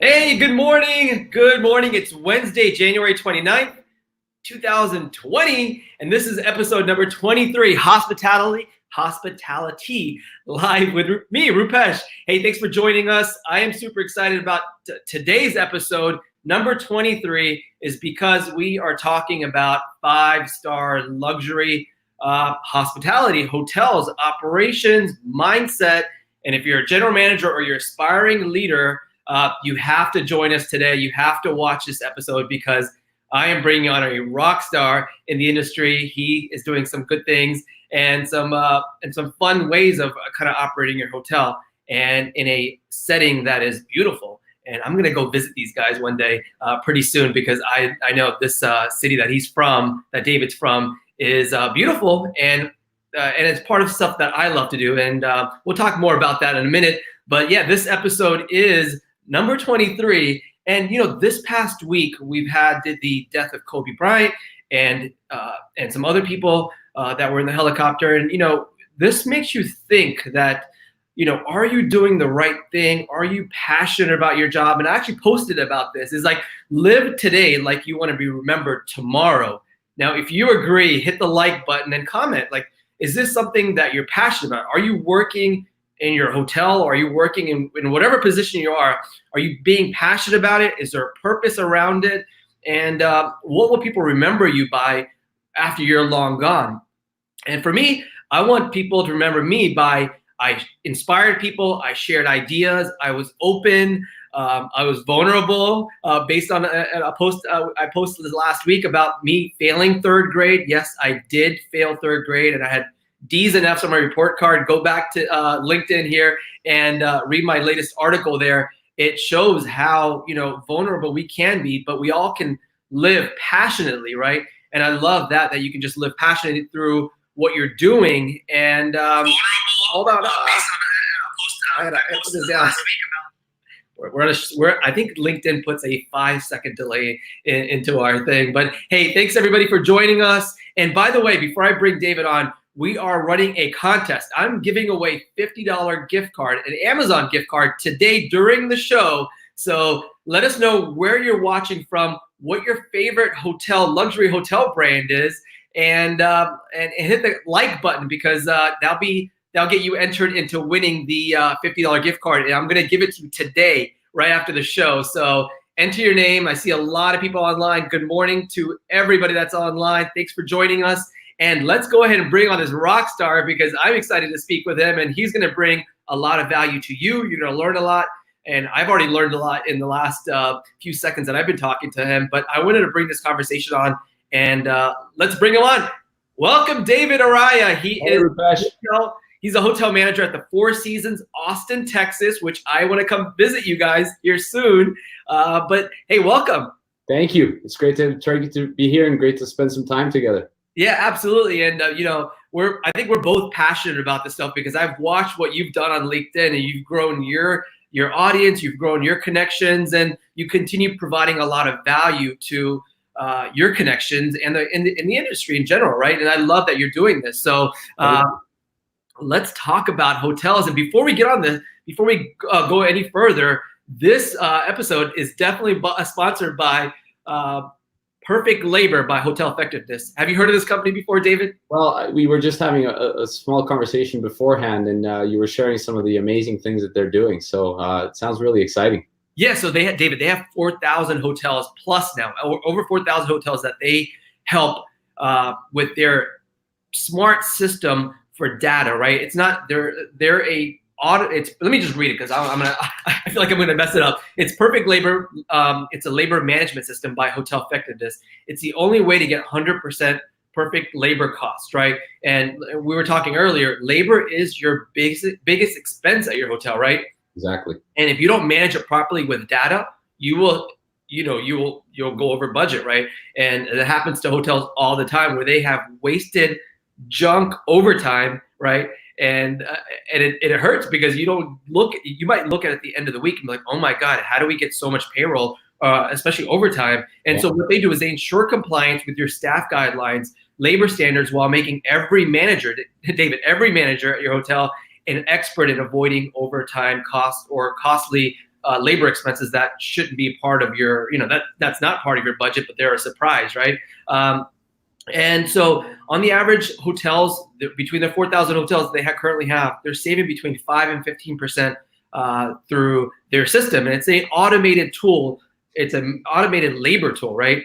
Hey, good morning. Good morning. It's Wednesday, January 29th, 2020, and this is episode number 23, Hospitality live with me, Rupesh. Hey, thanks for joining us. I am super excited about today's episode. Number 23 is because we are talking about five-star luxury hospitality, hotels, operations, mindset. And if you're a general manager or you're aspiring leader, you have to join us today. You have to watch this episode because I am bringing on a rock star in the industry. He is doing some good things and some fun ways of kind of operating your hotel and in a setting that is beautiful. And I'm going to go visit these guys one day pretty soon because I know this city that he's from, that David's from, is beautiful and it's part of stuff that I love to do. And we'll talk more about that in a minute. But yeah, this episode is number 23. And, you know, this past week, we've had the death of Kobe Bryant and some other people that were in the helicopter. And, you know, this makes you think that, you know, are you doing the right thing? Are you passionate about your job? And I actually posted about this. It's like, live today like you want to be remembered tomorrow. Now, if you agree, hit the like button and comment. Like, is this something that you're passionate about? Are you working in your hotel? Or are you working in whatever position you are? Are you being passionate about it? Is there a purpose around it? And what will people remember you by after you're long gone? And for me, I want people to remember me by I inspired people, I shared ideas, I was open, I was vulnerable based on a post I posted this last week about me failing third grade. Yes, I did fail third grade and I had D's and F's on my report card. Go back to LinkedIn here and read my latest article there. It shows how, you know, vulnerable we can be, but we all can live passionately, right? And I love that you can just live passionately through what you're doing. And hold on, I gotta put this down. I think LinkedIn puts a 5-second delay into our thing. But hey, thanks everybody for joining us. And by the way, before I bring David on, we are running a contest. I'm giving away $50 gift card, an Amazon gift card today during the show. So let us know where you're watching from, what your favorite hotel, luxury hotel brand is, and hit the like button because that'll get you entered into winning the $50 gift card. And I'm gonna give it to you today, right after the show. So enter your name. I see a lot of people online. Good morning to everybody that's online. Thanks for joining us. And let's go ahead and bring on this rock star because I'm excited to speak with him and he's gonna bring a lot of value to you. You're gonna learn a lot. And I've already learned a lot in the last few seconds that I've been talking to him, but I wanted to bring this conversation on and let's bring him on. Welcome, David Arraya. He's a hotel manager at the Four Seasons, Austin, Texas, which I want to come visit you guys here soon. But hey, welcome. Thank you. It's great to be here and great to spend some time together. Yeah, absolutely. And you know, I think we're both passionate about this stuff because I've watched what you've done on LinkedIn and you've grown your audience, you've grown your connections, and you continue providing a lot of value to your connections and in the industry in general, right? And I love that you're doing this. So let's talk about hotels. And before we go any further, this episode is definitely sponsored by PerfectLabor by Hotel Effectiveness. Have you heard of this company before, David? Well, we were just having a small conversation beforehand, and you were sharing some of the amazing things that they're doing. So it sounds really exciting. Yeah, so they have 4,000 hotels plus now, over 4,000 hotels that they help with their smart system for data, right? It's not they're a audit. Let me just read it because I feel like I'm gonna mess it up. It's PerfectLabor. It's a labor management system by Hotel Effectiveness. It's the only way to get 100% perfect labor costs, right? And we were talking earlier. Labor is your biggest expense at your hotel, right? Exactly. And if you don't manage it properly with data, you'll go over budget, right? And that happens to hotels all the time where they have wasted junk overtime, right? And it hurts because you might look at the end of the week and be like, oh my God, how do we get so much payroll, especially overtime? And so what they do is they ensure compliance with your staff guidelines, labor standards, while making every manager at your hotel an expert in avoiding overtime costs or costly labor expenses that shouldn't be part of your, that's not part of your budget, but they're a surprise, right? And so on the average, hotels, between the 4,000 hotels they currently have, they're saving between 5 and 15% through their system. And it's an automated tool. It's an automated labor tool, right?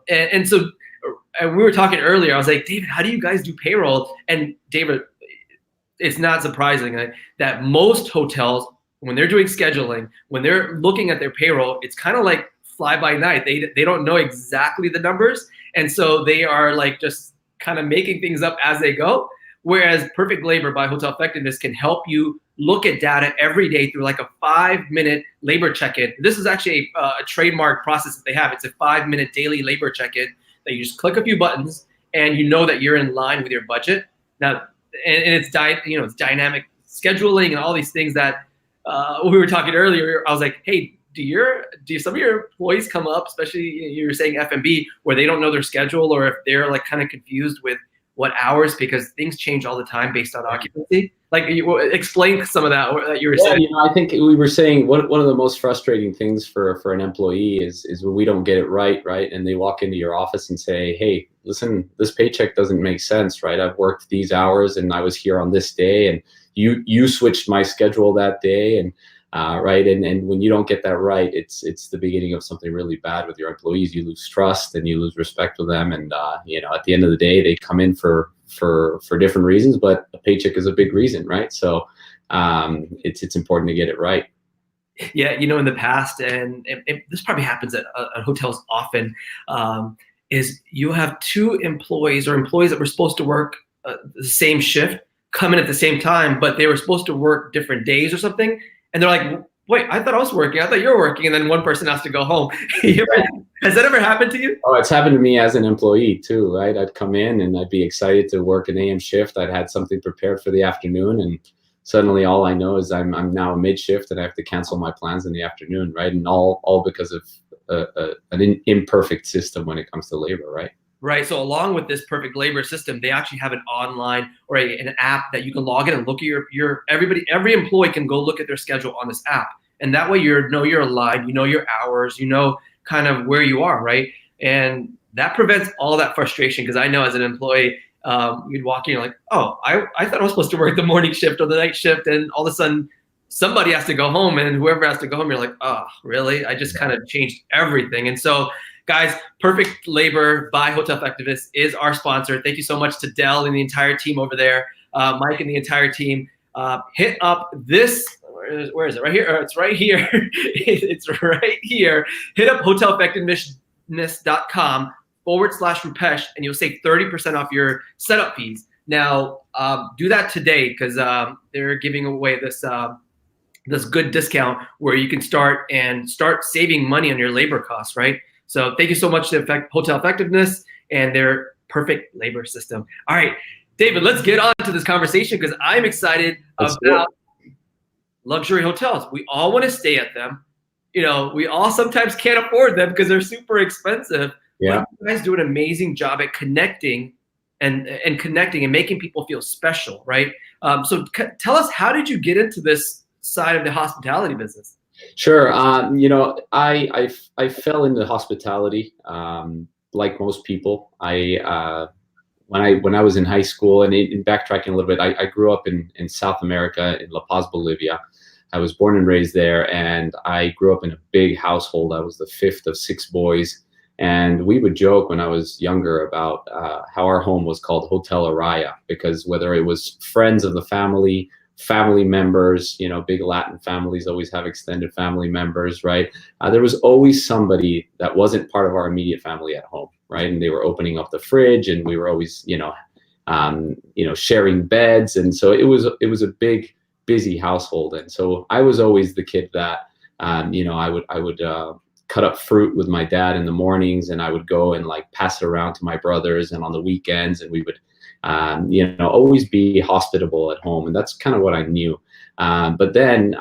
And so we were talking earlier, I was like, David, how do you guys do payroll? And David, it's not surprising that most hotels, when they're doing scheduling, when they're looking at their payroll, it's kind of like fly by night. They don't know exactly the numbers. And so they are like just kind of making things up as they go. Whereas PerfectLabor by Hotel Effectiveness can help you look at data every day through like a 5-minute labor check-in. This is actually a trademark process that they have. It's a 5-minute daily labor check-in that you just click a few buttons and you know that you're in line with your budget. Now, and it's it's dynamic scheduling and all these things that we were talking earlier. I was like, hey, do some of your employees come up, especially you were saying F&B, where they don't know their schedule, or if they're like kind of confused with what hours, because things change all the time based on occupancy? Like, explain some of that you were saying. I think we were saying one of the most frustrating things for an employee is when we don't get it right, and they walk into your office and say, hey, listen, this paycheck doesn't make sense, right? I've worked these hours and I was here on this day, and you switched my schedule that day, and right, and when you don't get that right, it's the beginning of something really bad with your employees. You lose trust and you lose respect with them, and at the end of the day, they come in for different reasons, but a paycheck is a big reason, right? So it's important to get it right. Yeah, in the past, and this probably happens at hotels often, is you have two employees or employees that were supposed to work the same shift come in at the same time, but they were supposed to work different days or something. And they're like, wait, I thought I was working. I thought you were working. And then one person has to go home. Has that ever happened to you? Oh, it's happened to me as an employee too, right? I'd come in and I'd be excited to work an AM shift. I'd had something prepared for the afternoon, and suddenly all I know is I'm now mid shift and I have to cancel my plans in the afternoon, right? And all because of an imperfect system when it comes to labor, right? Right. So along with this PerfectLabor system, they actually have an online or an app that you can log in and look at every employee can go look at their schedule on this app. And that way you're aligned, your hours, kind of where you are, right? And that prevents all that frustration, because I know as an employee, you'd walk in, you're like, oh, I thought I was supposed to work the morning shift or the night shift, and all of a sudden somebody has to go home, and whoever has to go home, you're like, oh, really? I just kind of changed everything. And so, guys, PerfectLabor by Hotel Effectiveness is our sponsor. Thank you so much to Dell and the entire team over there, Mike and the entire team. Hit up this. Where is it? Right here. It's right here. It's right here. Hit up hoteleffectiveness.com/Rupesh, and you'll save 30% off your setup fees. Now, do that today, because they're giving away this good discount where you can start saving money on your labor costs, right? So thank you so much to Hotel Effectiveness and their PerfectLabor system. All right, David, let's get on to this conversation, because I'm excited about luxury hotels. We all want to stay at them. We all sometimes can't afford them because they're super expensive. Yeah. But you guys do an amazing job at connecting and making people feel special, right? So tell us, how did you get into this side of the hospitality business? Sure. I fell into hospitality like most people. When I was in high school, and in backtracking a little bit, I grew up in South America, in La Paz, Bolivia. I was born and raised there, and I grew up in a big household. I was the fifth of 6 boys, and we would joke when I was younger about how our home was called Hotel Arraya, because whether it was friends of the family members, big Latin families always have extended family members, right? There was always somebody that wasn't part of our immediate family at home, right? And they were opening up the fridge, and we were always, sharing beds. And so it was a big, busy household. And so I was always the kid that, I would cut up fruit with my dad in the mornings, and I would go and like pass it around to my brothers, and on the weekends, and we would always be hospitable at home. And that's kind of what I knew. But then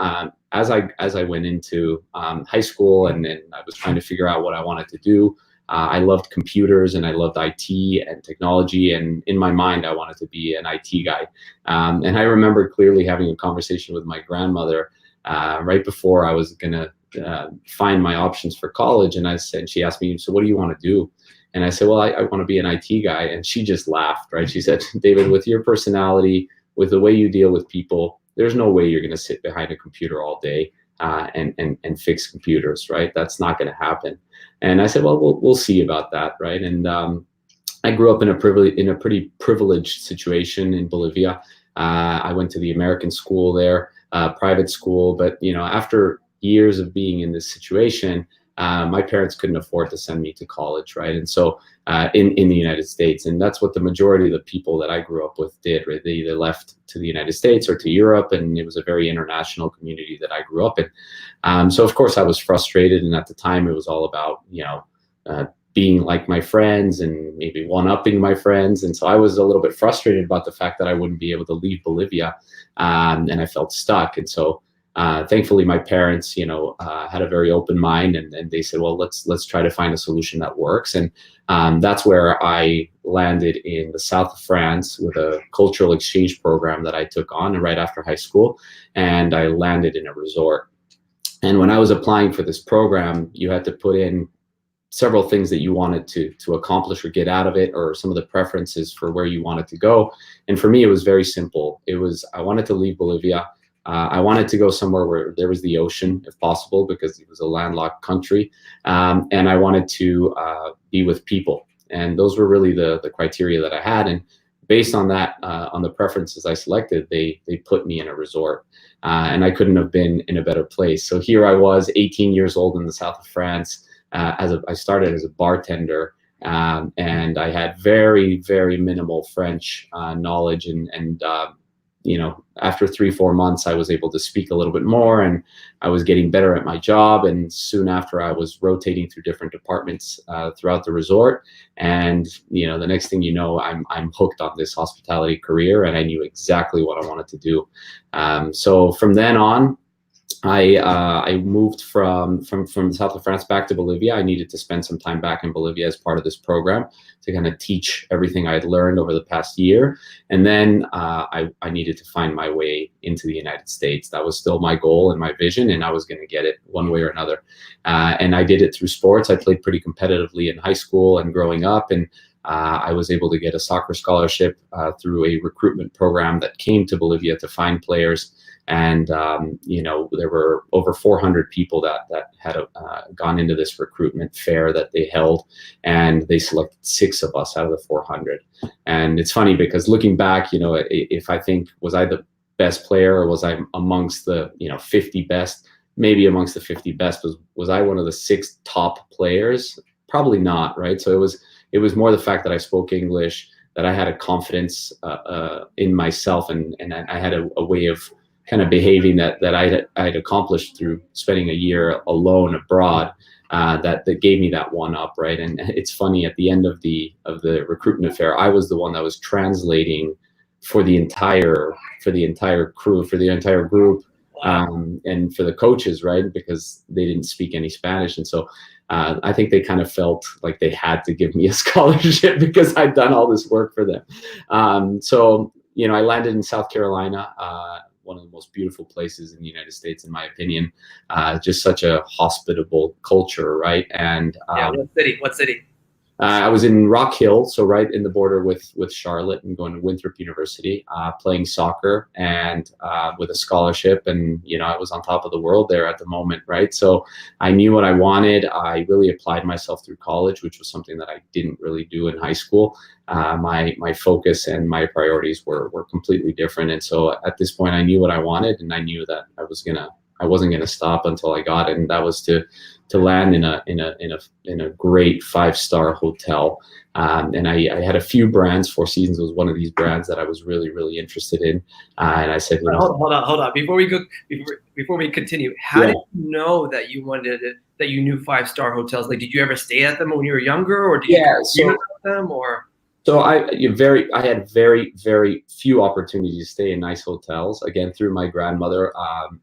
as I went into high school, and I was trying to figure out what I wanted to do, I loved computers and I loved IT and technology. And in my mind, I wanted to be an IT guy. And I remember clearly having a conversation with my grandmother right before I was gonna find my options for college. And she asked me, so what do you want to do? And I said, well, I want to be an IT guy. And she just laughed, right? She said, David, with your personality, with the way you deal with people, there's no way you're going to sit behind a computer all day and fix computers, right? That's not going to happen. And I said, well, we'll see about that, right? And I grew up in a pretty privileged situation in Bolivia. I went to the American school there, private school, but after years of being in this situation, my parents couldn't afford to send me to college, right? And so in the United States, and that's what the majority of the people that I grew up with did, right? They either left to the United States or to Europe, and it was a very international community that I grew up in. So of course I was frustrated, and at the time it was all about, being like my friends and maybe one-upping my friends. And so I was a little bit frustrated about the fact that I wouldn't be able to leave Bolivia, and I felt stuck. And so thankfully, my parents, had a very open mind, and they said, well, let's try to find a solution that works. And that's where I landed in the south of France with a cultural exchange program that I took on right after high school, and I landed in a resort. And when I was applying for this program, you had to put in several things that you wanted to accomplish or get out of it, or some of the preferences for where you wanted to go. And for me, it was very simple. I wanted to leave Bolivia. I wanted to go somewhere where there was the ocean, if possible, because it was a landlocked country. And I wanted to be with people. And those were really the criteria that I had. And based on that, on the preferences I selected, they put me in a resort. And I couldn't have been in a better place. So here I was, 18 years old in the south of France. I started as a bartender. And I had very, very minimal French knowledge, and after 3-4 months, I was able to speak a little bit more, and I was getting better at my job. And soon after, I was rotating through different departments throughout the resort. And the next thing you know, I'm hooked on this hospitality career, and I knew exactly what I wanted to do. So from then on, I moved from the south of France back to Bolivia. I needed to spend some time back in Bolivia as part of this program to kind of teach everything I had learned over the past year. And then I needed to find my way into the United States. That was still my goal and my vision, and I was going to get it one way or another. And I did it through sports. I played pretty competitively in high school and growing up, and I was able to get a soccer scholarship through a recruitment program that came to Bolivia to find players. And there were over 400 people that had gone into this recruitment fair that they held, and they selected 6 of us out of the 400. And it's funny because looking back, if I think, was I the best player, or was I amongst the 50 best? Maybe amongst the 50 best. Was I one of the 6 top players? Probably not, right? So it was more the fact that I spoke English, that I had a confidence in myself, and I had a way of kind of behaving that I'd accomplished through spending a year alone abroad, that gave me that one up, right? And it's funny, at the end of the recruitment affair, I was the one that was translating for the entire crew, for the entire group, and for the coaches, right? Because they didn't speak any Spanish, and so I think they kind of felt like they had to give me a scholarship because I'd done all this work for them. So I landed in South Carolina. One of the most beautiful places in the United States, in my opinion. Just such a hospitable culture, right? And What city? I was in Rock Hill, so right in the border with Charlotte, and going to Winthrop University, playing soccer, and with a scholarship. And I was on top of the world there at the moment, right? So I knew what I wanted. I really applied myself through college, which was something that I didn't really do in high school. My focus and my priorities were completely different. And so at this point, I knew what I wanted, and I knew that I wasn't gonna stop until I got it, and that was to land in a great 5-star hotel. And I had a few brands. Four Seasons was one of these brands that I was really, really interested in. And I said, hold on. Before we continue, how did you know that you wanted it, that you knew 5-star hotels? Like, did you ever stay at them when you were younger, or did you hear about them, or? So I had very, very few opportunities to stay in nice hotels, again, through my grandmother.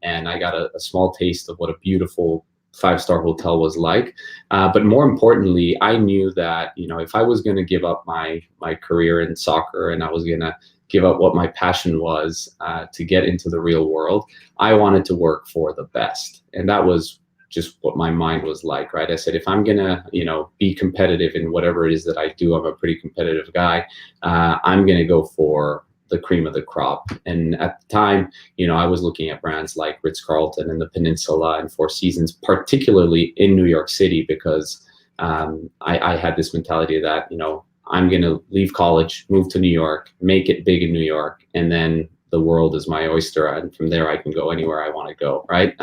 And I got a small taste of what a beautiful five-star hotel was like. But more importantly, I knew that, you know, if I was going to give up my career in soccer and I was going to give up what my passion was to get into the real world, I wanted to work for the best. And that was just what my mind was like, right? I said, if I'm gonna, you know, be competitive in whatever it is that I do, I'm a pretty competitive guy. I'm gonna go for the cream of the crop. And at the time, you know, I was looking at brands like Ritz-Carlton and the Peninsula and Four Seasons, particularly in New York City, because I had this mentality that, you know, I'm gonna leave college, move to New York, make it big in New York, and then the world is my oyster, and from there I can go anywhere I want to go, right?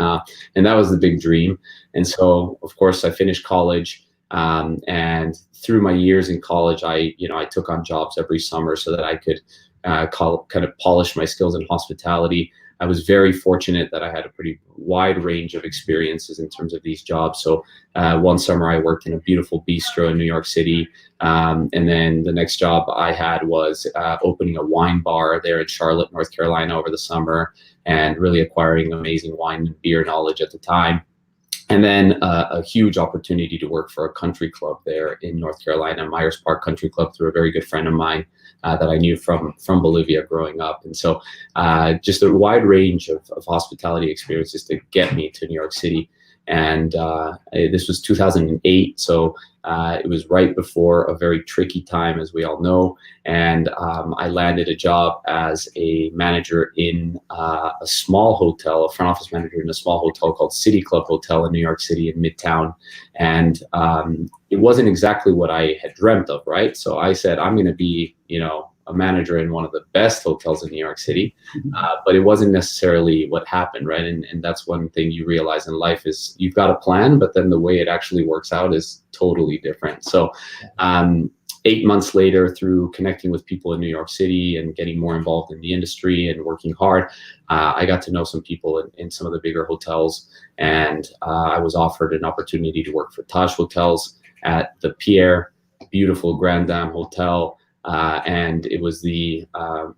And that was the big dream. And so, of course, I finished college, and through my years in college, I took on jobs every summer so that I could kind of polish my skills in hospitality. I was very fortunate that I had a pretty wide range of experiences in terms of these jobs. So one summer I worked in a beautiful bistro in New York City. And then the next job I had was opening a wine bar there in Charlotte, North Carolina over the summer, and really acquiring amazing wine and beer knowledge at the time. And then a huge opportunity to work for a country club there in North Carolina, Myers Park Country Club, through a very good friend of mine that I knew from Bolivia growing up. And so just a wide range of hospitality experiences to get me to New York City. And this was 2008, so it was right before a very tricky time, as we all know. And I landed a job as a manager in a small hotel, a front office manager in a small hotel called City Club Hotel in New York City in Midtown. And it wasn't exactly what I had dreamt of, right? So I said, I'm going to be, you know, a manager in one of the best hotels in New York City, but it wasn't necessarily what happened, right? And that's one thing you realize in life is you've got a plan, but then the way it actually works out is totally different. So 8 months later, through connecting with people in New York City and getting more involved in the industry and working hard, I got to know some people in some of the bigger hotels, and I was offered an opportunity to work for Taj Hotels at the Pierre, beautiful Grand Dame Hotel. And it was the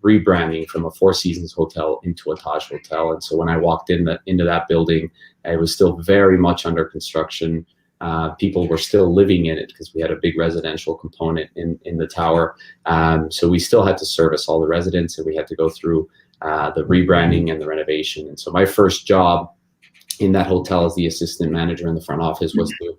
rebranding from a Four Seasons hotel into a Taj hotel. And so when I walked into that building, it was still very much under construction. People were still living in it because we had a big residential component in the tower. So we still had to service all the residents, and we had to go through the rebranding and the renovation. And so my first job in that hotel as the assistant manager in the front office was to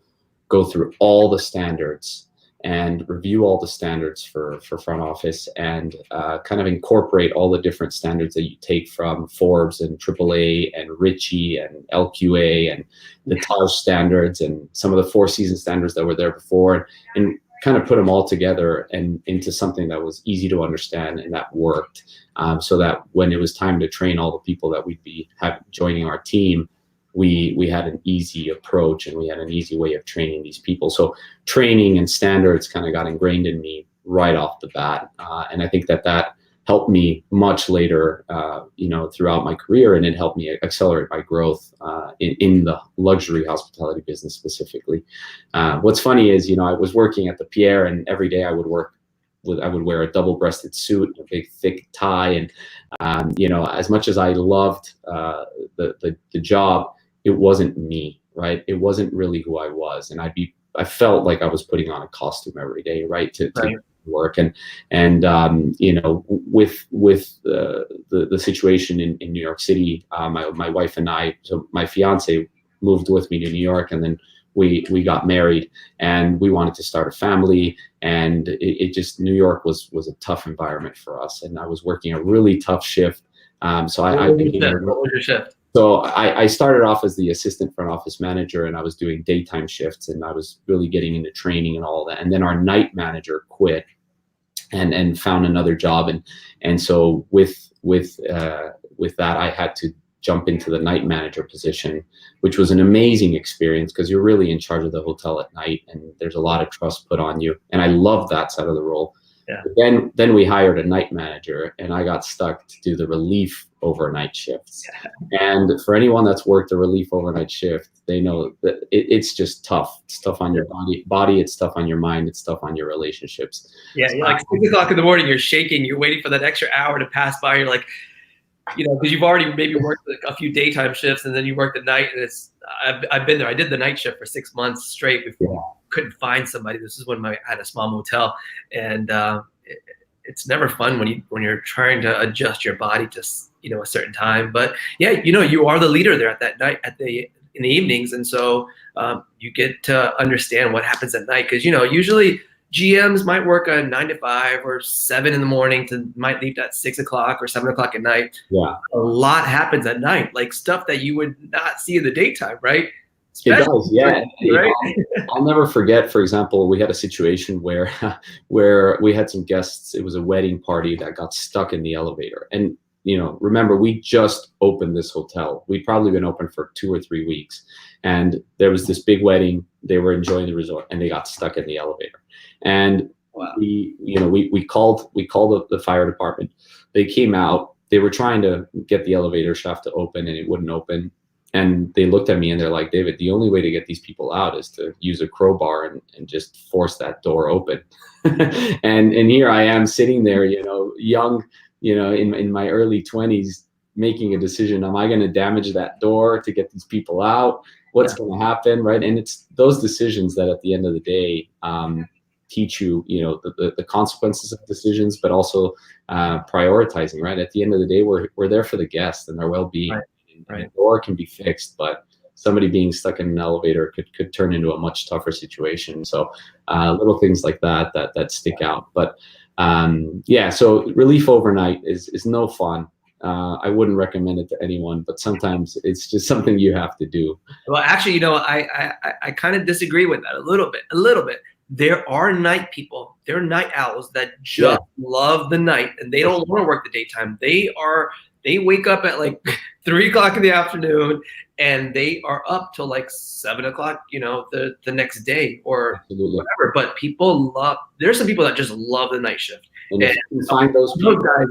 go through all the standards and review all the standards for front office, and kind of incorporate all the different standards that you take from Forbes and AAA and Ritchie and LQA and the Taj standards and some of the Four Seasons standards that were there before, and kind of put them all together and into something that was easy to understand and that worked, so that when it was time to train all the people that we'd be joining our team, we had an easy approach and we had an easy way of training these people. So training and standards kind of got ingrained in me right off the bat. And I think that helped me much later, throughout my career, and it helped me accelerate my growth in the luxury hospitality business specifically. What's funny is, I was working at the Pierre, and every day I would wear a double-breasted suit, a big thick tie, and as much as I loved the job, it wasn't me, right? It wasn't really who I was, and I felt like I was putting on a costume every day, right, to work. And with the situation in New York City, my wife and I, so my fiance moved with me to New York, and then we got married, and we wanted to start a family, and it just, New York was a tough environment for us, and I was working a really tough shift. What was your shift? So I started off as the assistant front office manager, and I was doing daytime shifts, and I was really getting into training and all that. And then our night manager quit and found another job, and so with that, I had to jump into the night manager position, which was an amazing experience because you're really in charge of the hotel at night, and there's a lot of trust put on you. And I loved that side of the role. Yeah. But then we hired a night manager, and I got stuck to do the relief overnight shifts. And for anyone that's worked a relief overnight shift, they know that it's just tough. It's tough on your body. It's tough on your mind. It's tough on your relationships. Yeah, you're like 6 o'clock in the morning, you're shaking. You're waiting for that extra hour to pass by. You're like, because you've already maybe worked like a few daytime shifts and then you work the night, and I've been there. I did the night shift for 6 months straight before. Yeah. Couldn't find somebody. This is when I had a small motel, and it's never fun when you're trying to adjust your body to a certain time. But yeah, you are the leader there at that night in the evenings, and so you get to understand what happens at night, because usually GMs might work a 9 to 5 or 7 in the morning might leave at 6 o'clock or 7 o'clock at night. Yeah, a lot happens at night, like stuff that you would not see in the daytime, right? It does, yeah. Right? I'll never forget, for example, we had a situation where we had some guests. It was a wedding party that got stuck in the elevator. And, remember, we just opened this hotel. We'd probably been open for 2 or 3 weeks. And there was this big wedding. They were enjoying the resort, and they got stuck in the elevator. And wow. we called the fire department. They came out. They were trying to get the elevator shaft to open, and it wouldn't open. And they looked at me and they're like, David, the only way to get these people out is to use a crowbar and just force that door open. and here I am sitting there, young, in my early 20s, making a decision. Am I going to damage that door to get these people out? What's going to happen, right? And it's those decisions that at the end of the day teach you, the consequences of decisions, but also prioritizing, right? At the end of the day, we're there for the guests and their well-being. Right. Right. The door can be fixed, but somebody being stuck in an elevator could turn into a much tougher situation. So little things like that stick out. But so relief overnight is no fun. I wouldn't recommend it to anyone, but sometimes it's just something you have to do. Well, actually, I kind of disagree with that a little bit. There are night people. There are night owls that just love the night, and they don't want to work the daytime. They wake up at like 3 o'clock in the afternoon, and they are up till like 7 o'clock, the next day or Absolutely. Whatever. But there's some people that just love the night shift. And if you find those people, guys,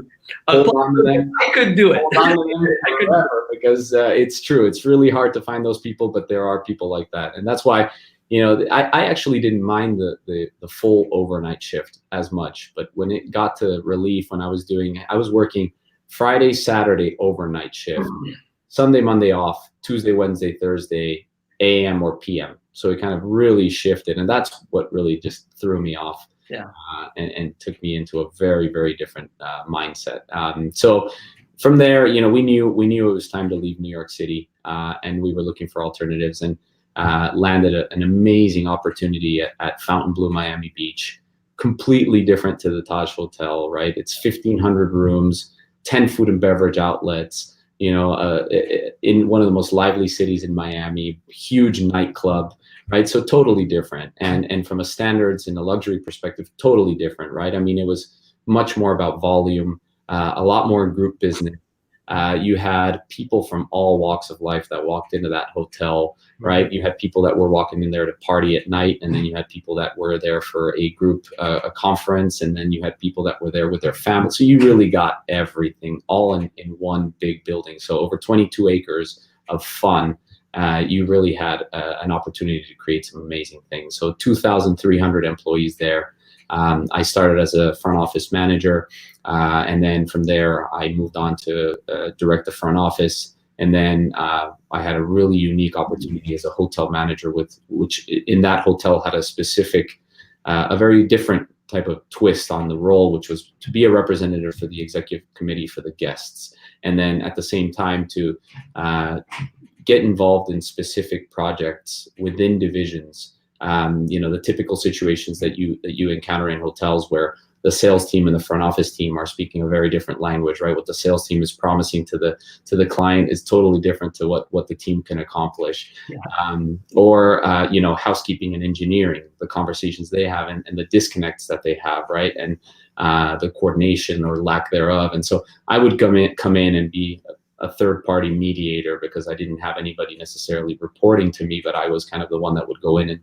hold on to them. I could do it. Hold on to them forever, because it's true. It's really hard to find those people, but there are people like that. And that's why, I actually didn't mind the full overnight shift as much. But when it got to relief, I was working Friday, Saturday overnight shift, Sunday, Monday off, Tuesday, Wednesday, Thursday, AM or PM. So it kind of really shifted, and that's what really just threw me off. Yeah. And took me into a very, very different mindset. So from there, we knew it was time to leave New York City, and we were looking for alternatives, and landed an amazing opportunity at Fountainbleu, Miami Beach. Completely different to the Taj Hotel, right? It's 1,500 rooms. 10 food and beverage outlets, in one of the most lively cities in Miami, huge nightclub, right? So totally different. And from a standards and a luxury perspective, totally different, right? I mean, it was much more about volume, a lot more group business. You had people from all walks of life that walked into that hotel, right? You had people that were walking in there to party at night, and then you had people that were there for a group, a conference, and then you had people that were there with their family. So you really got everything all in one big building. So over 22 acres of fun. You really had an opportunity to create some amazing things. So 2,300 employees there. I started as a front office manager, and then from there I moved on to direct the front office. And then I had a really unique opportunity as a hotel manager, which in that hotel had a specific, a very different type of twist on the role, which was to be a representative for the executive committee for the guests, and then at the same time to get involved in specific projects within divisions. The typical situations that you encounter in hotels where the sales team and the front office team are speaking a very different language, right? What the sales team is promising to the client is totally different to what the team can accomplish. Yeah. Housekeeping and engineering, the conversations they have and the disconnects that they have, right? And the coordination or lack thereof. And so I would come in and be a third-party mediator, because I didn't have anybody necessarily reporting to me, but I was kind of the one that would go in and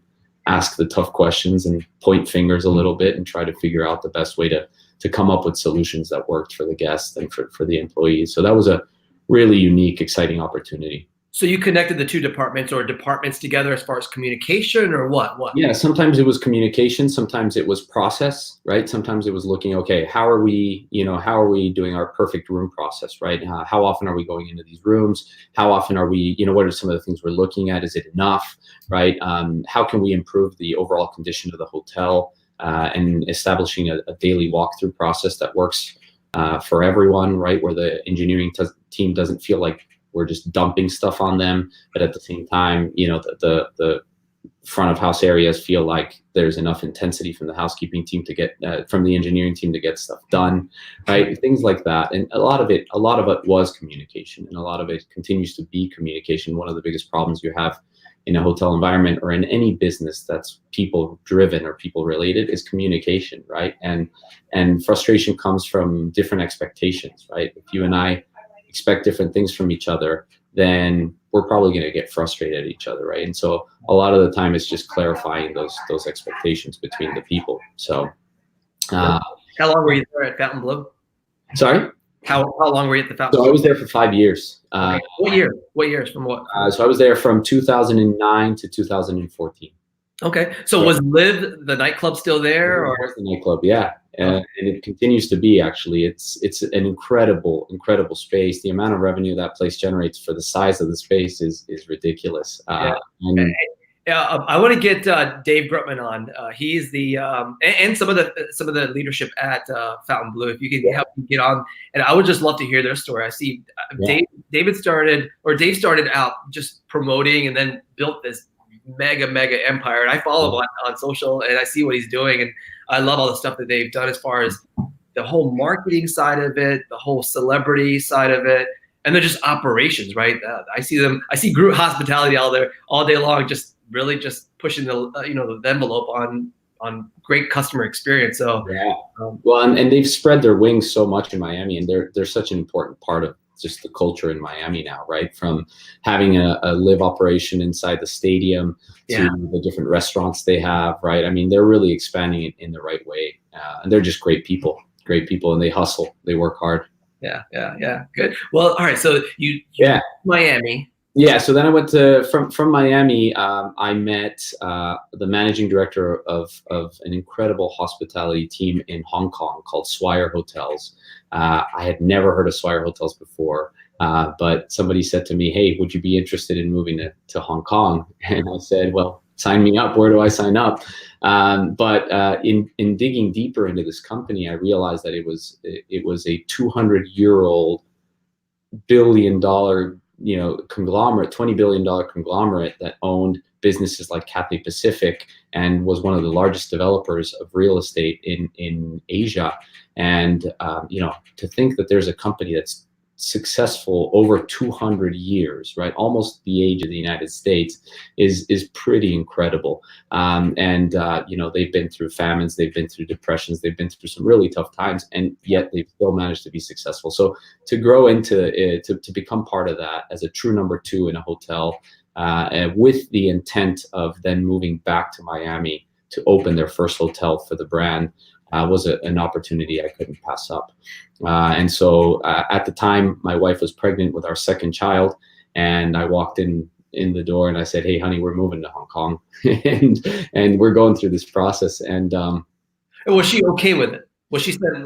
ask the tough questions and point fingers a little bit and try to figure out the best way to come up with solutions that worked for the guests and for the employees. So that was a really unique, exciting opportunity. So you connected the two departments or departments together as far as communication, or what? Yeah, sometimes it was communication, sometimes it was process, right? Sometimes it was looking, okay, how are we doing our perfect room process, right? How often are we going into these rooms? How often are we, what are some of the things we're looking at? Is it enough, right? How can we improve the overall condition of the hotel, and establishing a daily walkthrough process that works for everyone, right? Where the engineering team doesn't feel like we're just dumping stuff on them, but at the same time, the front of house areas feel like there's enough intensity from the housekeeping team to get from the engineering team to get stuff done, right? Things like that. And a lot of it was communication, and a lot of it continues to be communication. One of the biggest problems you have in a hotel environment or in any business that's people driven or people related is communication, right? And frustration comes from different expectations, right? If you and I expect different things from each other, then we're probably going to get frustrated at each other, right? And so a lot of the time it's just clarifying those expectations between the people. So how long were you there at Fountainbleu? Sorry? How long were you at the Fountainbleu? So I was there for 5 years. Okay. What year? What years? From what? So I was there from 2009 to 2014. Okay. So was Live, the nightclub, still there? Or? The nightclub, yeah. And it continues to be, actually. It's an incredible space. The amount of revenue that place generates for the size of the space is ridiculous. I want to get Dave Grutman on. He's the and some of the leadership at Fountainbleu. If you can help me get on, and I would just love to hear their story. I see Dave started out just promoting, and then built this mega empire. And I follow him on social, and I see what he's doing, and I love all the stuff that they've done as far as the whole marketing side of it, the whole celebrity side of it, and then just operations, right? I see group hospitality all day long, just really just pushing the envelope on great customer experience. So well, and they've spread their wings so much in Miami, and they're such an important part of just the culture in Miami now, right? From having a live operation inside the stadium to the different restaurants they have, right? I mean, they're really expanding it in the right way, and they're just great people, and they hustle, they work hard. Yeah. Good. Well, all right. So you Miami. Yeah. So then I went from Miami. I met the managing director of an incredible hospitality team in Hong Kong called Swire Hotels. I had never heard of Swire Hotels before, but somebody said to me, "Hey, would you be interested in moving to Hong Kong?" And I said, "Well, sign me up. Where do I sign up?" But in digging deeper into this company, I realized that it was a 200-year-old billion-dollar conglomerate, $20 billion conglomerate that owned businesses like Cathay Pacific and was one of the largest developers of real estate in Asia. And to think that there's a company that's successful over 200 years, right, almost the age of the United States, is pretty incredible. They've been through famines, they've been through depressions, they've been through some really tough times, and yet they've still managed to be successful. So to grow into to become part of that as a true number two in a hotel, with the intent of then moving back to Miami to open their first hotel for the brand, was an opportunity I couldn't pass up. And so at the time, my wife was pregnant with our second child, and I walked in the door and I said, "Hey, honey, we're moving to Hong Kong," and we're going through this process. And was she okay with it? Well, she said,